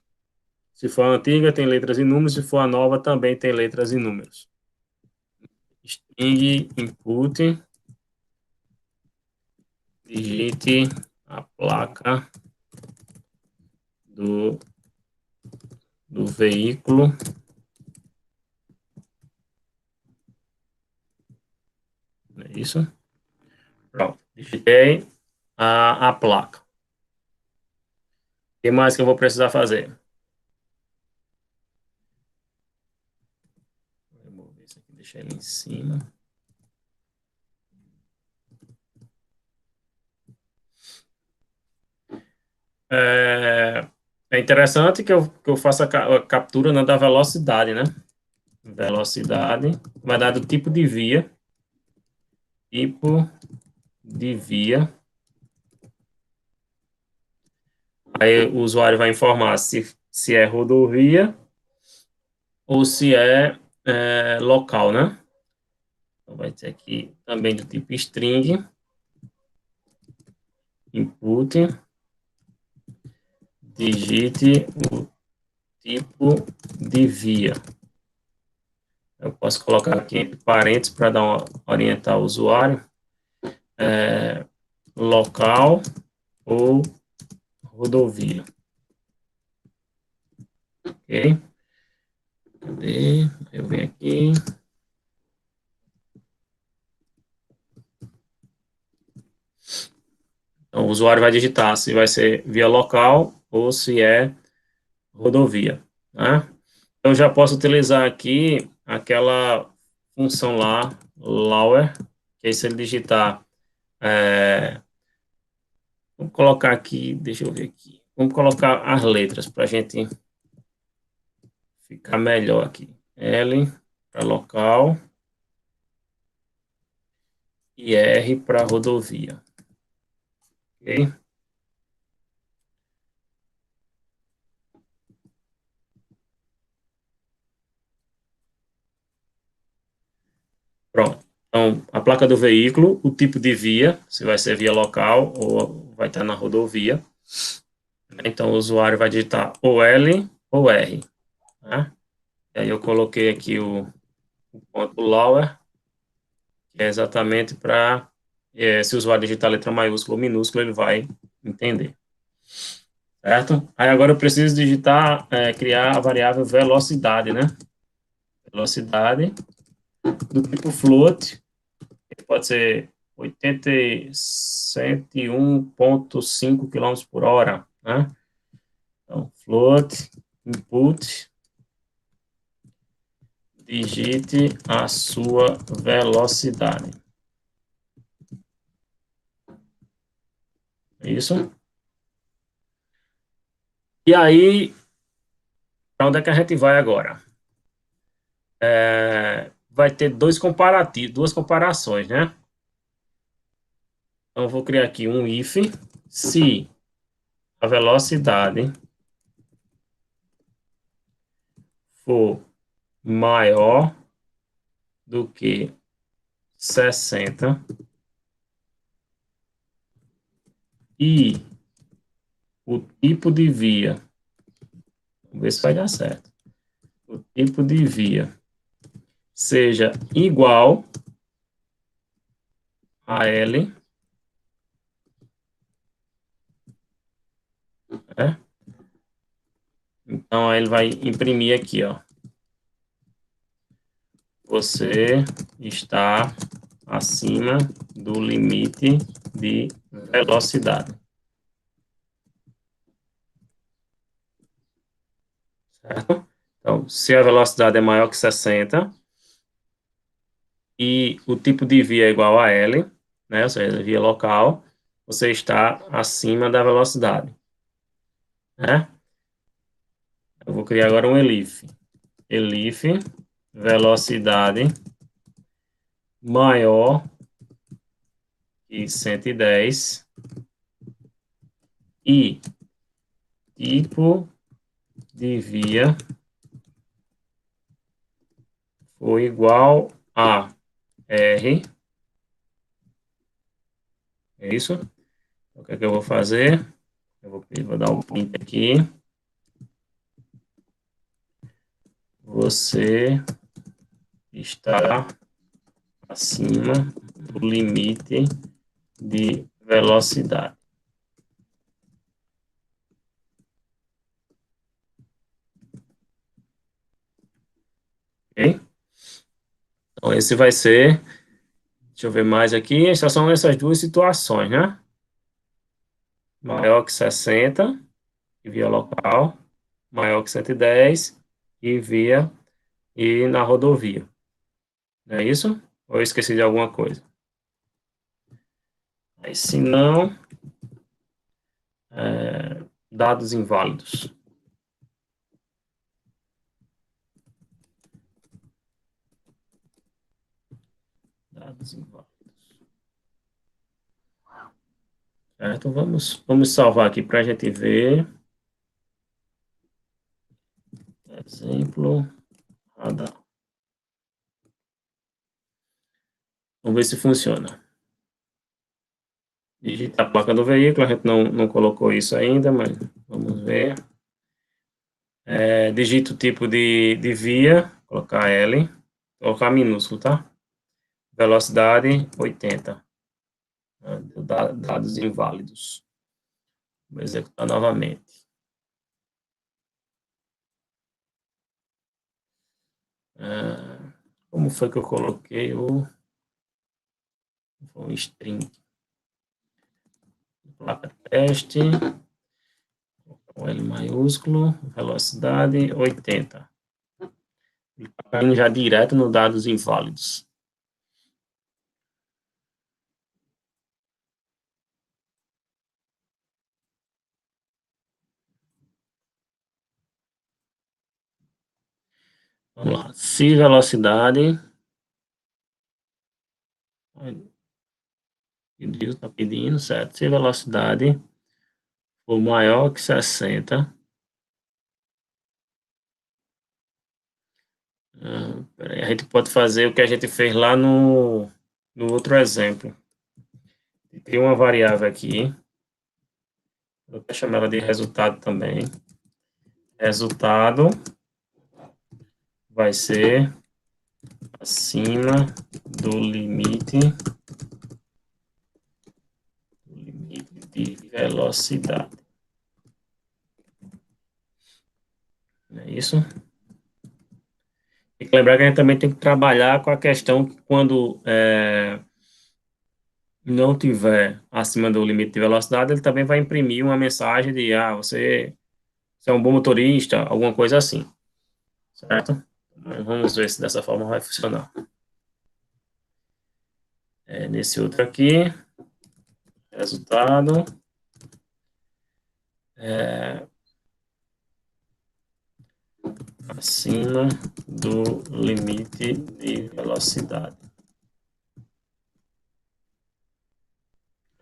Speaker 1: se for a antiga tem letras e números, se for a nova também tem letras e números. String input, digite a placa do veículo. É isso? Pronto. Digitei a placa. O que mais que eu vou precisar fazer? Vou remover isso aqui, deixar ele em cima. É interessante que eu faça a captura, né, da velocidade, né? Velocidade, vai dar do tipo de via. Tipo de via. Aí o usuário vai informar se é rodovia ou se é local, né? Então vai ter aqui também do tipo string, input, digite o tipo de via. Eu posso colocar aqui entre parênteses para orientar o usuário, local ou rodovia. Ok? Cadê? Eu venho aqui. Então, o usuário vai digitar se vai ser via local ou se é rodovia, né? Eu já posso utilizar aqui aquela função lá, lower, que aí se ele digitar, vamos colocar aqui, deixa eu ver aqui, vamos colocar as letras para a gente ficar melhor aqui. L para local e R para rodovia. Ok? Pronto. Então, a placa do veículo, o tipo de via, se vai ser via local ou vai estar na rodovia. Então, o usuário vai digitar ou L ou R. Né? E aí eu coloquei aqui o ponto lower, que é exatamente para, se o usuário digitar letra maiúscula ou minúscula, ele vai entender. certo? Aí agora eu preciso digitar, criar a variável velocidade, né? Velocidade do tipo float, que pode ser 101,5 km por hora, né? Então, float, input, digite a sua velocidade. É isso? E aí, para onde é que a gente vai agora? Vai ter dois comparativos, duas comparações, né? Então, eu vou criar aqui um if, se a velocidade for maior do que 60 e o tipo de via, vamos ver se vai dar certo, o tipo de via seja igual a L, né? Então, ele vai imprimir aqui, ó. Você está acima do limite de velocidade, certo? Então, se a velocidade é maior que 60 e o tipo de via é igual a L, né, ou seja, via local, você está acima da velocidade, né? Eu vou criar agora um elif. Elif, velocidade maior que 110 e tipo de via for igual a R. É isso? Então, o que é que eu vou fazer? Eu vou dar um print aqui. Você está acima do limite de velocidade. Ok? Então, esse vai ser. Deixa eu ver mais aqui. Só são essas duas situações, né? Maior que 60, e via local. Maior que 110, e via e na rodovia. Não é isso? Ou eu esqueci de alguma coisa? Aí, se não, dados inválidos. Dados inválidos. Certo? Vamos salvar aqui para a gente ver. Exemplo, radar. Vamos ver se funciona. Digita a placa do veículo, a gente não colocou isso ainda, mas vamos ver. Digita o tipo de via, colocar L, colocar minúsculo, tá? Velocidade 80. Dados inválidos. Vou executar novamente. Como foi que eu coloquei o string? Placa teste, com L maiúsculo, velocidade 80. Ele está indo já direto no dados inválidos. Vamos lá. Se velocidade. Está pedindo, certo? Se velocidade for maior que 60. Peraí, a gente pode fazer o que a gente fez lá no outro exemplo. Tem uma variável aqui. Vou chamar ela de resultado também. Resultado vai ser acima do limite de velocidade. Isso. Tem que lembrar que a gente também tem que trabalhar com a questão que quando não tiver acima do limite de velocidade, ele também vai imprimir uma mensagem de você é um bom motorista, alguma coisa assim, certo? Vamos ver se dessa forma vai funcionar. Nesse outro aqui, resultado, acima do limite de velocidade.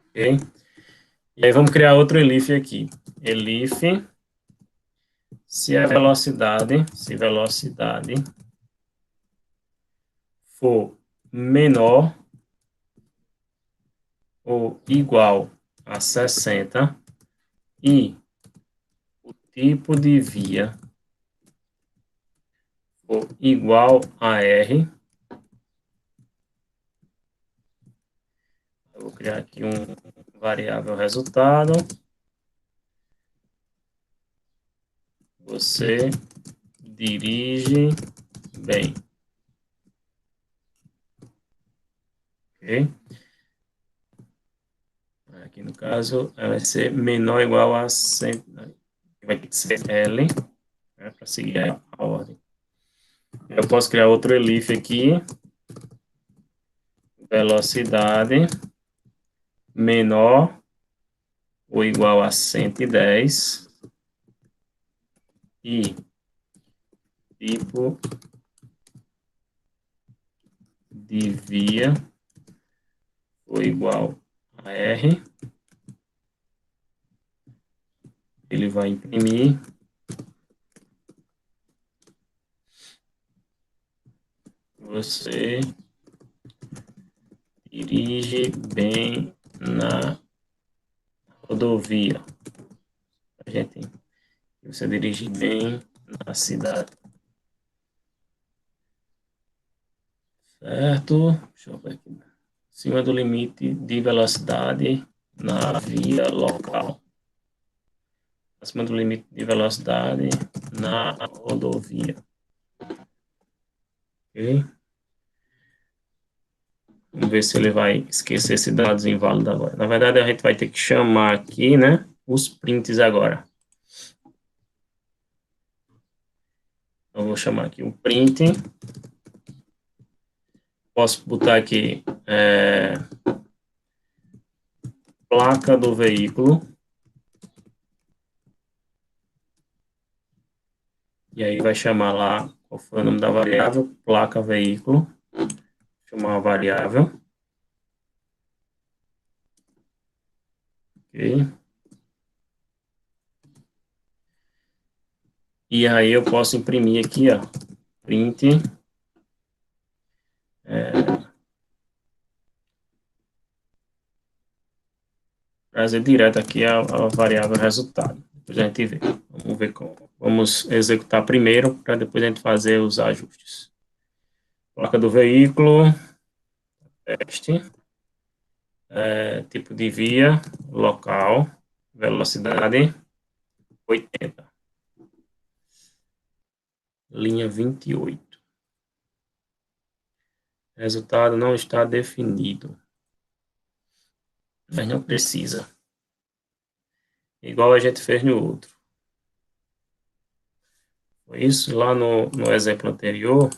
Speaker 1: Ok? E aí vamos criar outro elif aqui. Elif, se velocidade for menor ou igual a 60 e o tipo de via for igual a R, eu vou criar aqui um variável resultado. Você dirige bem. Ok? Aqui no caso, vai ser menor ou igual a 100, vai ter que ser L, né, para seguir a ordem. Eu posso criar outro elif aqui, velocidade menor ou igual a 110 e tipo de via ou igual a R. Ele vai imprimir você dirige bem na rodovia. Gente, você dirige bem na cidade. Certo? Deixa eu ver aqui. Acima do limite de velocidade na via local. Acima do limite de velocidade na rodovia. Ok? Vamos ver se ele vai esquecer esse dados inválido agora. Na verdade, a gente vai ter que chamar aqui, né, os prints agora. Eu vou chamar aqui um print. Posso botar aqui placa do veículo. E aí vai chamar lá, qual foi o nome da variável? Placa veículo. Chamar uma variável. Ok. E aí eu posso imprimir aqui, ó, print, trazer direto aqui a variável resultado. Depois a gente vê. Vamos ver como. Vamos executar primeiro, para depois a gente fazer os ajustes. Placa do veículo, teste, tipo de via, local, velocidade, 80. Linha 28. Resultado não está definido. Mas não precisa. Igual a gente fez no outro. Foi isso lá no exemplo anterior.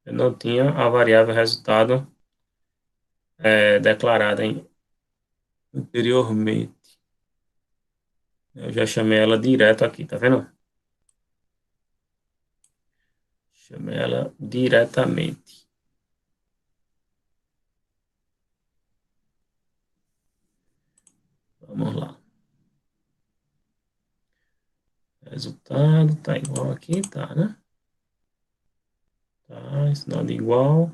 Speaker 1: Eu não tinha a variável resultado declarada anteriormente. Eu já chamei ela direto aqui, tá vendo? Chamei ela diretamente. Vamos lá. Resultado tá igual aqui, tá, né? Tá, sinal de igual.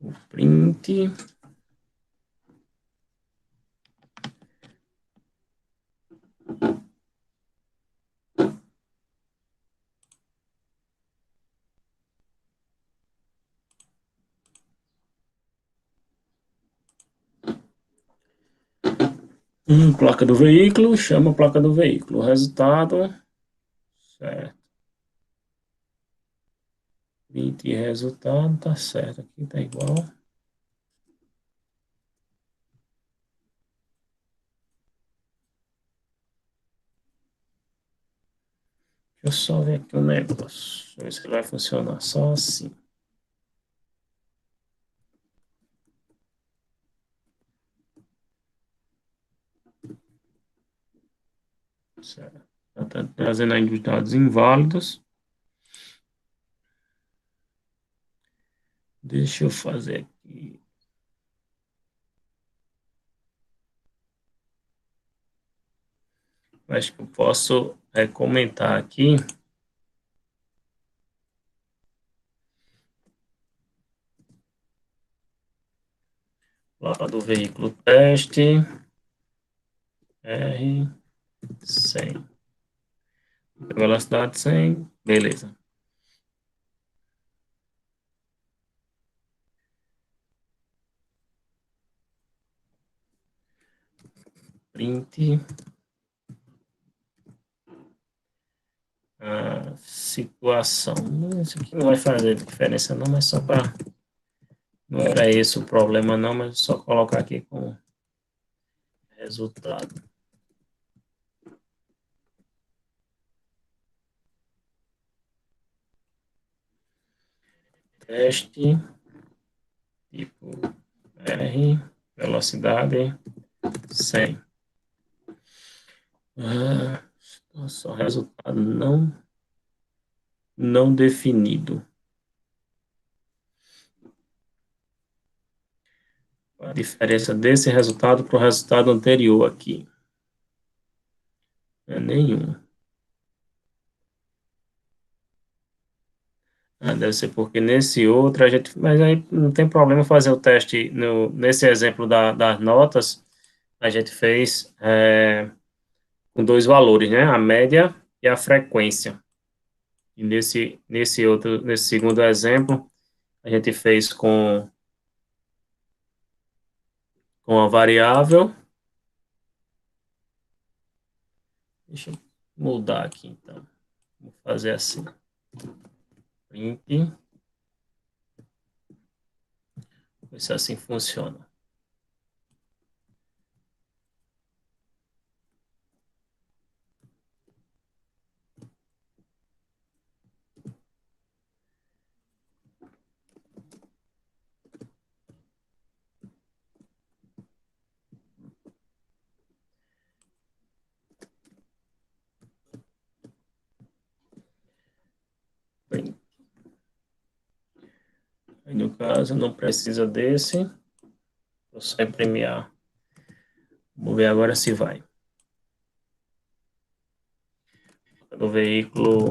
Speaker 1: O print. Placa do veículo, chama a placa do veículo. O resultado, certo. 20 resultado, tá certo. Aqui tá igual. Deixa eu só ver aqui o negócio. Deixa eu ver se vai funcionar só assim. Certo. Tá trazendo aí os dados inválidos. Deixa eu fazer aqui. Acho que eu posso comentar aqui. Placa do veículo teste. R100. Velocidade 100. Beleza. Print. A situação. Isso aqui não vai fazer diferença não, mas só para... Não era esse o problema não, mas só colocar aqui com resultado. Teste, tipo R, velocidade 100. Só resultado não definido. A diferença desse resultado para o resultado anterior aqui é nenhum. Deve ser porque nesse outro a gente. Mas aí não tem problema fazer o teste. Nesse exemplo das notas, a gente fez com dois valores, né? A média e a frequência. E nesse segundo exemplo, a gente fez com a variável. Deixa eu mudar aqui, então. Vou fazer assim. Print. Ver se assim funciona. Print. Aí, no caso, não precisa desse. Vou só imprimir. Vamos ver agora se vai. Do veículo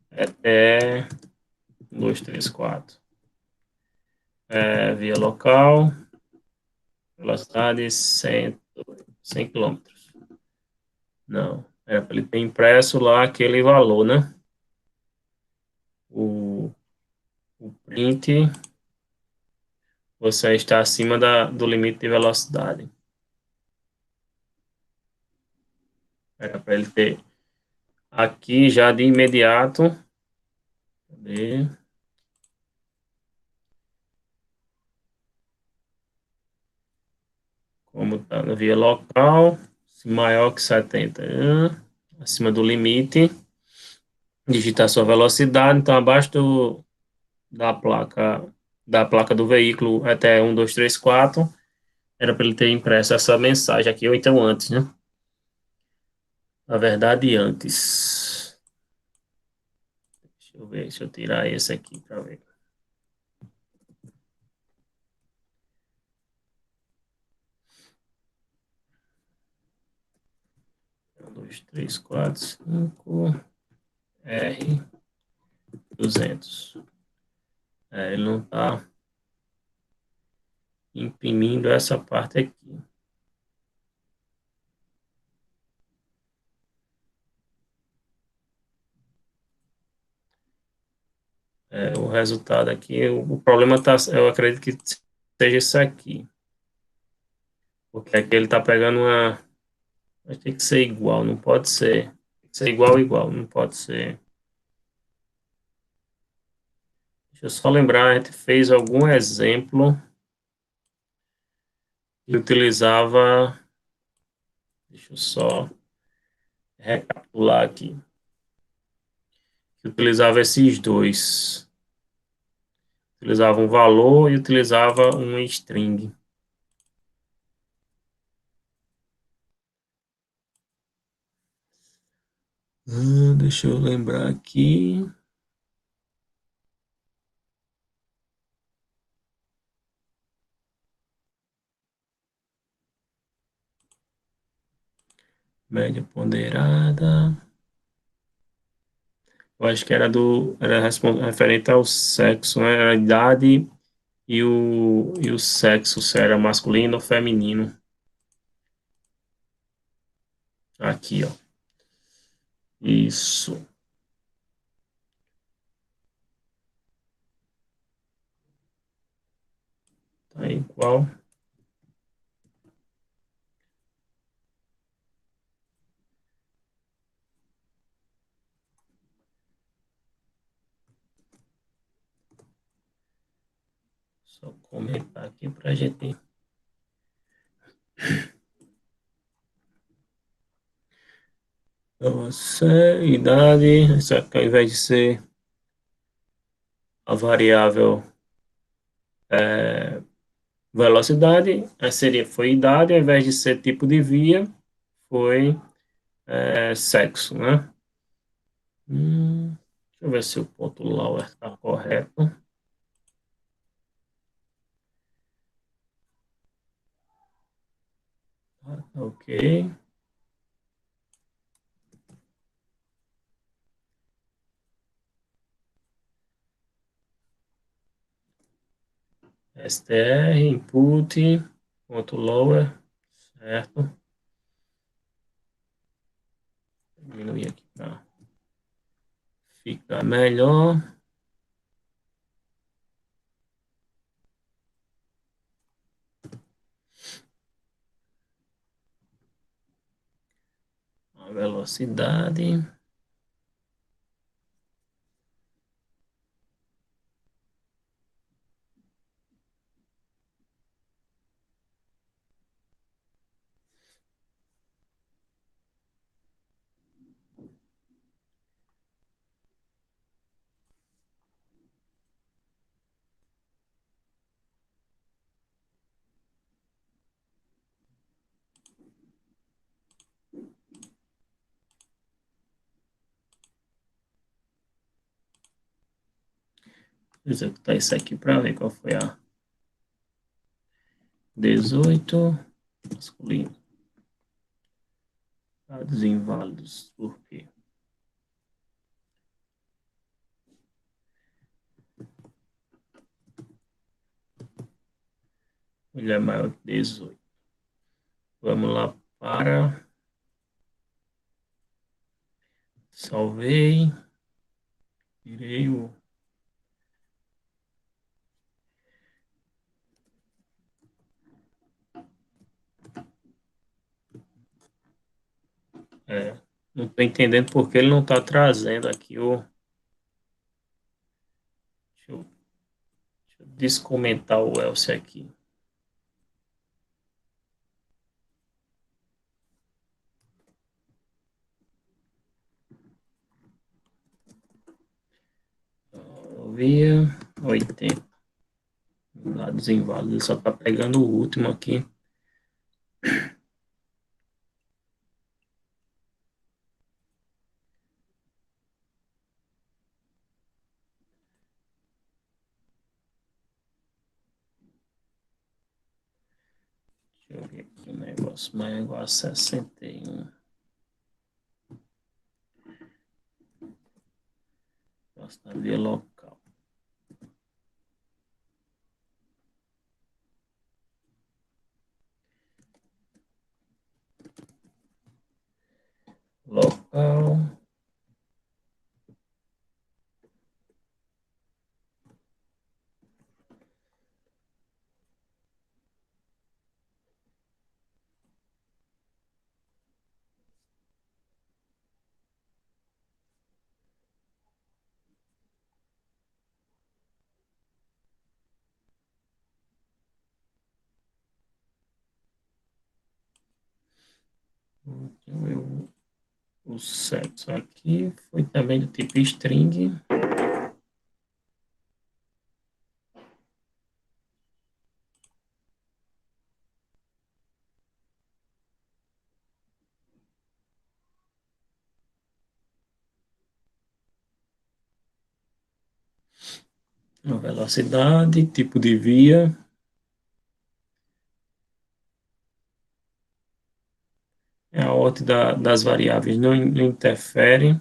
Speaker 1: é 2, 3, 4. Via local, velocidade 100 km. Não, era para ele ter impresso lá aquele valor, né? O print, você está acima do limite de velocidade. Era para ele ter aqui já de imediato. Cadê? Como está na via local, maior que 70, acima do limite, digitar sua velocidade, então abaixo da placa do veículo até 1, 2, 3, 4, era para ele ter impresso essa mensagem aqui, ou então antes, né? Na verdade, antes. Deixa eu ver, deixa eu tirar esse aqui para ver. 1, 2, 3, 4, 5, R200. Ele não está imprimindo essa parte aqui. O resultado aqui, o problema tá, eu acredito que seja isso aqui. Porque aqui ele está pegando uma. Vai ter que ser igual, não pode ser. Tem que ser igual, igual, não pode ser. Deixa eu só lembrar, a gente fez algum exemplo que utilizava. Deixa eu só recapitular aqui. Que utilizava esses dois. Utilizava um valor e utilizava um string. Deixa eu lembrar aqui. Média ponderada. Eu acho que era referente ao sexo, né? Era a idade e o sexo, se era masculino ou feminino. Aqui, ó. Isso. Tá igual. Só comentar aqui pra gente. Então, você, idade, isso aqui ao invés de ser a variável velocidade, foi idade, ao invés de ser tipo de via, foi sexo, né? Deixa eu ver se o ponto lower está correto. Ok. str, input, ponto lower, certo? Diminuir aqui para ficar melhor. A velocidade. Vou executar isso aqui para ver qual foi a 18 masculino. Dados inválidos. Por quê? Ele é maior que 18. Vamos lá para. Salvei. Tirei o. Não estou entendendo porque ele não está trazendo aqui o. Deixa eu descomentar o else aqui. Via 80. Dados inválidos, só está pegando o último aqui. Deixa eu ver aqui o negócio. Mais igual a 61. Gosto da via local. Local. Então, o sexo aqui foi também do tipo string. A velocidade, tipo de via. A ordem das variáveis não interfere.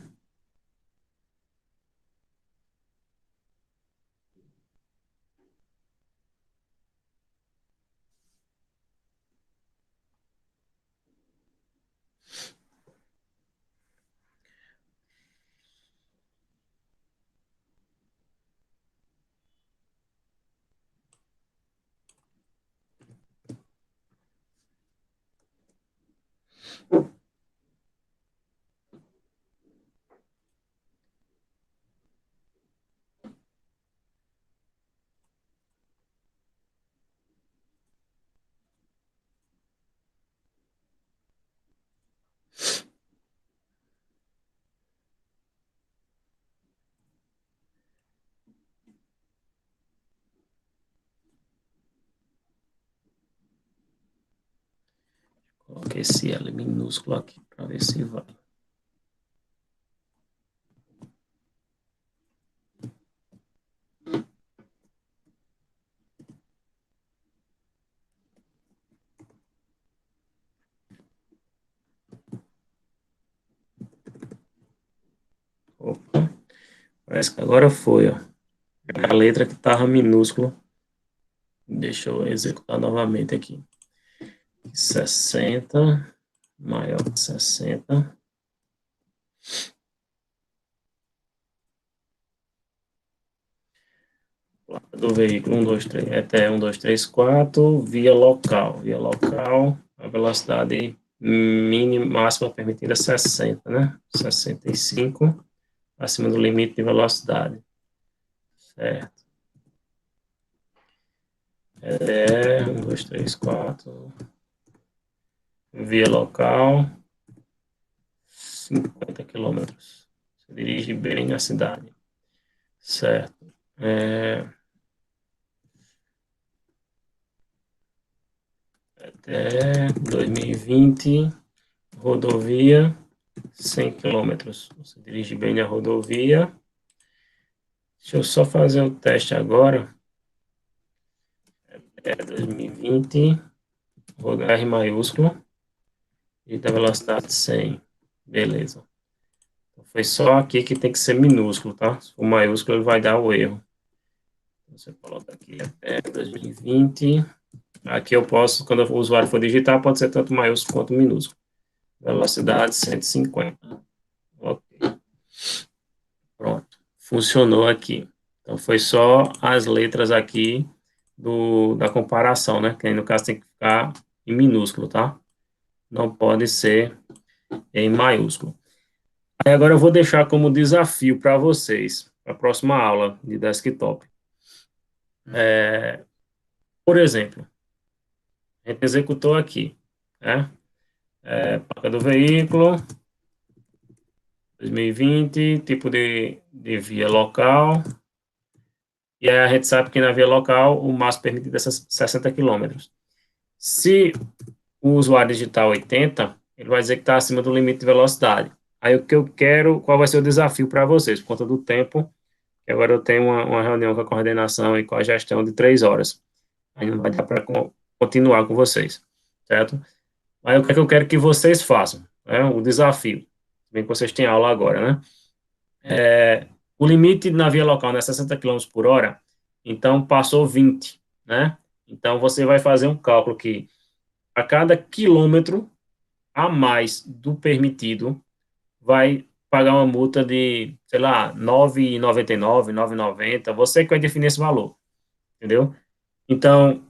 Speaker 1: Coloquei esse L minúsculo aqui para ver se vai. Opa, parece que agora foi, ó. A letra que estava minúscula. Deixa eu executar novamente aqui. 60, maior que 60. Placa do veículo, 1, 2, 3, até 1, 2, 3, 4, via local. Via local, a velocidade mínima, máxima permitida é 60, né? 65, acima do limite de velocidade. Certo. É, 1, 2, 3, 4. Via local, 50 quilômetros. Você dirige bem na cidade. Certo. Até 2020, rodovia, 100 quilômetros. Você dirige bem na rodovia. Deixa eu só fazer o teste agora. É 2020, R maiúsculo, e da velocidade 100. Beleza. Então, foi só aqui que tem que ser minúsculo, tá? Se for maiúsculo, ele vai dar o erro. Você coloca aqui até 2020. Aqui eu posso, quando o usuário for digitar, pode ser tanto maiúsculo quanto minúsculo. Velocidade 150. Ok. Pronto. Funcionou aqui. Então, foi só as letras aqui da comparação, né? Que aí, no caso, tem que ficar em minúsculo, tá? Não pode ser em maiúsculo. Aí, agora eu vou deixar como desafio para vocês, para a próxima aula de desktop. Por exemplo, a gente executou aqui, né? Placa do veículo, 2020, tipo de via local, e aí a gente sabe que na via local o máximo permitido é 60 quilômetros. Se o usuário digitar 80, ele vai dizer que está acima do limite de velocidade. Aí o que eu quero, qual vai ser o desafio para vocês, por conta do tempo, que agora eu tenho uma reunião com a coordenação e com a gestão de 3 horas. Aí não vai dar para continuar com vocês, certo? Aí o que é que eu quero que vocês façam? O desafio. Bem que vocês têm aula agora, né? O limite na via local, né, 60 quilômetros por hora, então passou 20, né? Então você vai fazer um cálculo que a cada quilômetro a mais do permitido vai pagar uma multa de, sei lá, R$ 9,99, 9,90, você que vai definir esse valor, entendeu? Então,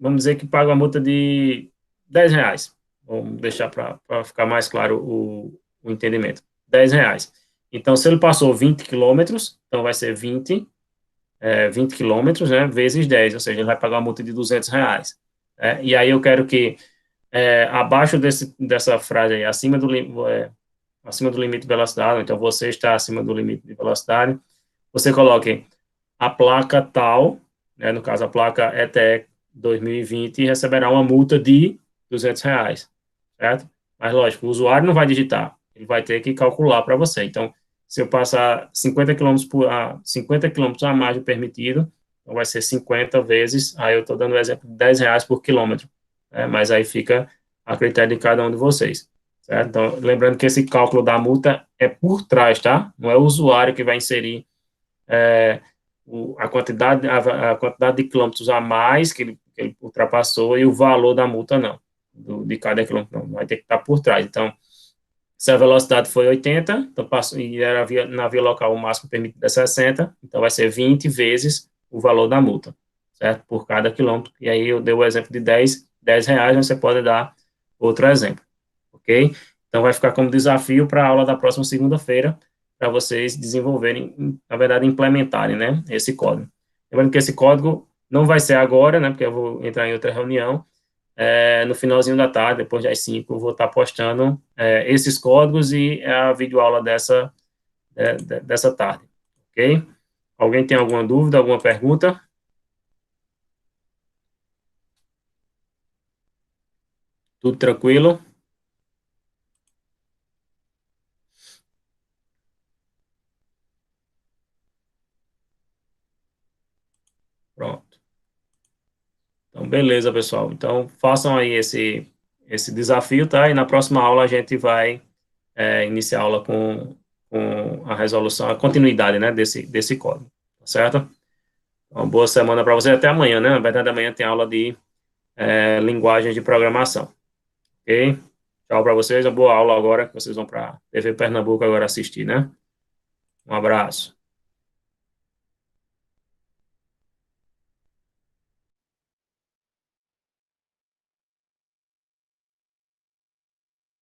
Speaker 1: vamos dizer que paga uma multa de R$ 10, vamos deixar para ficar mais claro o entendimento, R$ 10. Então, se ele passou 20 quilômetros, então vai ser 20 quilômetros, né, vezes 10, ou seja, ele vai pagar uma multa de R$ 200. E aí eu quero que abaixo dessa frase aí, acima do limite de velocidade, então você está acima do limite de velocidade, você coloque a placa tal, né, no caso a placa ETE 2020, receberá uma multa de R$ 200, certo? Mas, lógico, o usuário não vai digitar, ele vai ter que calcular para você. Então, se eu passar 50 quilômetros a mais do permitido, então vai ser 50 vezes, aí eu estou dando o exemplo de R$ 10 por quilômetro, né? Mas aí fica a critério de cada um de vocês, certo? Então, lembrando que esse cálculo da multa é por trás, tá? Não é o usuário que vai inserir a quantidade de quilômetros a mais que ele ultrapassou e o valor da multa, não, de cada quilômetro, não, vai ter que estar por trás. Então, se a velocidade foi 80, então e era na via local o máximo permitido é 60, então vai ser 20 vezes o valor da multa, certo? Por cada quilômetro. E aí eu dei o exemplo de R$ 10, mas você pode dar outro exemplo, ok? Então vai ficar como desafio para a aula da próxima segunda-feira, para vocês desenvolverem, na verdade, implementarem, né, esse código. Lembrando que esse código não vai ser agora, né, porque eu vou entrar em outra reunião, no finalzinho da tarde, depois das 5, eu vou estar postando esses códigos e a videoaula dessa tarde, ok? Alguém tem alguma dúvida, alguma pergunta? Tudo tranquilo? Pronto. Então, beleza, pessoal. Então, façam aí esse desafio, tá? E na próxima aula a gente vai iniciar a aula com a resolução, a continuidade, né, desse código, tá certo? Uma boa semana para você, até amanhã, né? Na verdade, amanhã tem aula de linguagem de programação, ok? Tchau para vocês, uma boa aula agora, que vocês vão para TV Pernambuco agora assistir, né? Um abraço.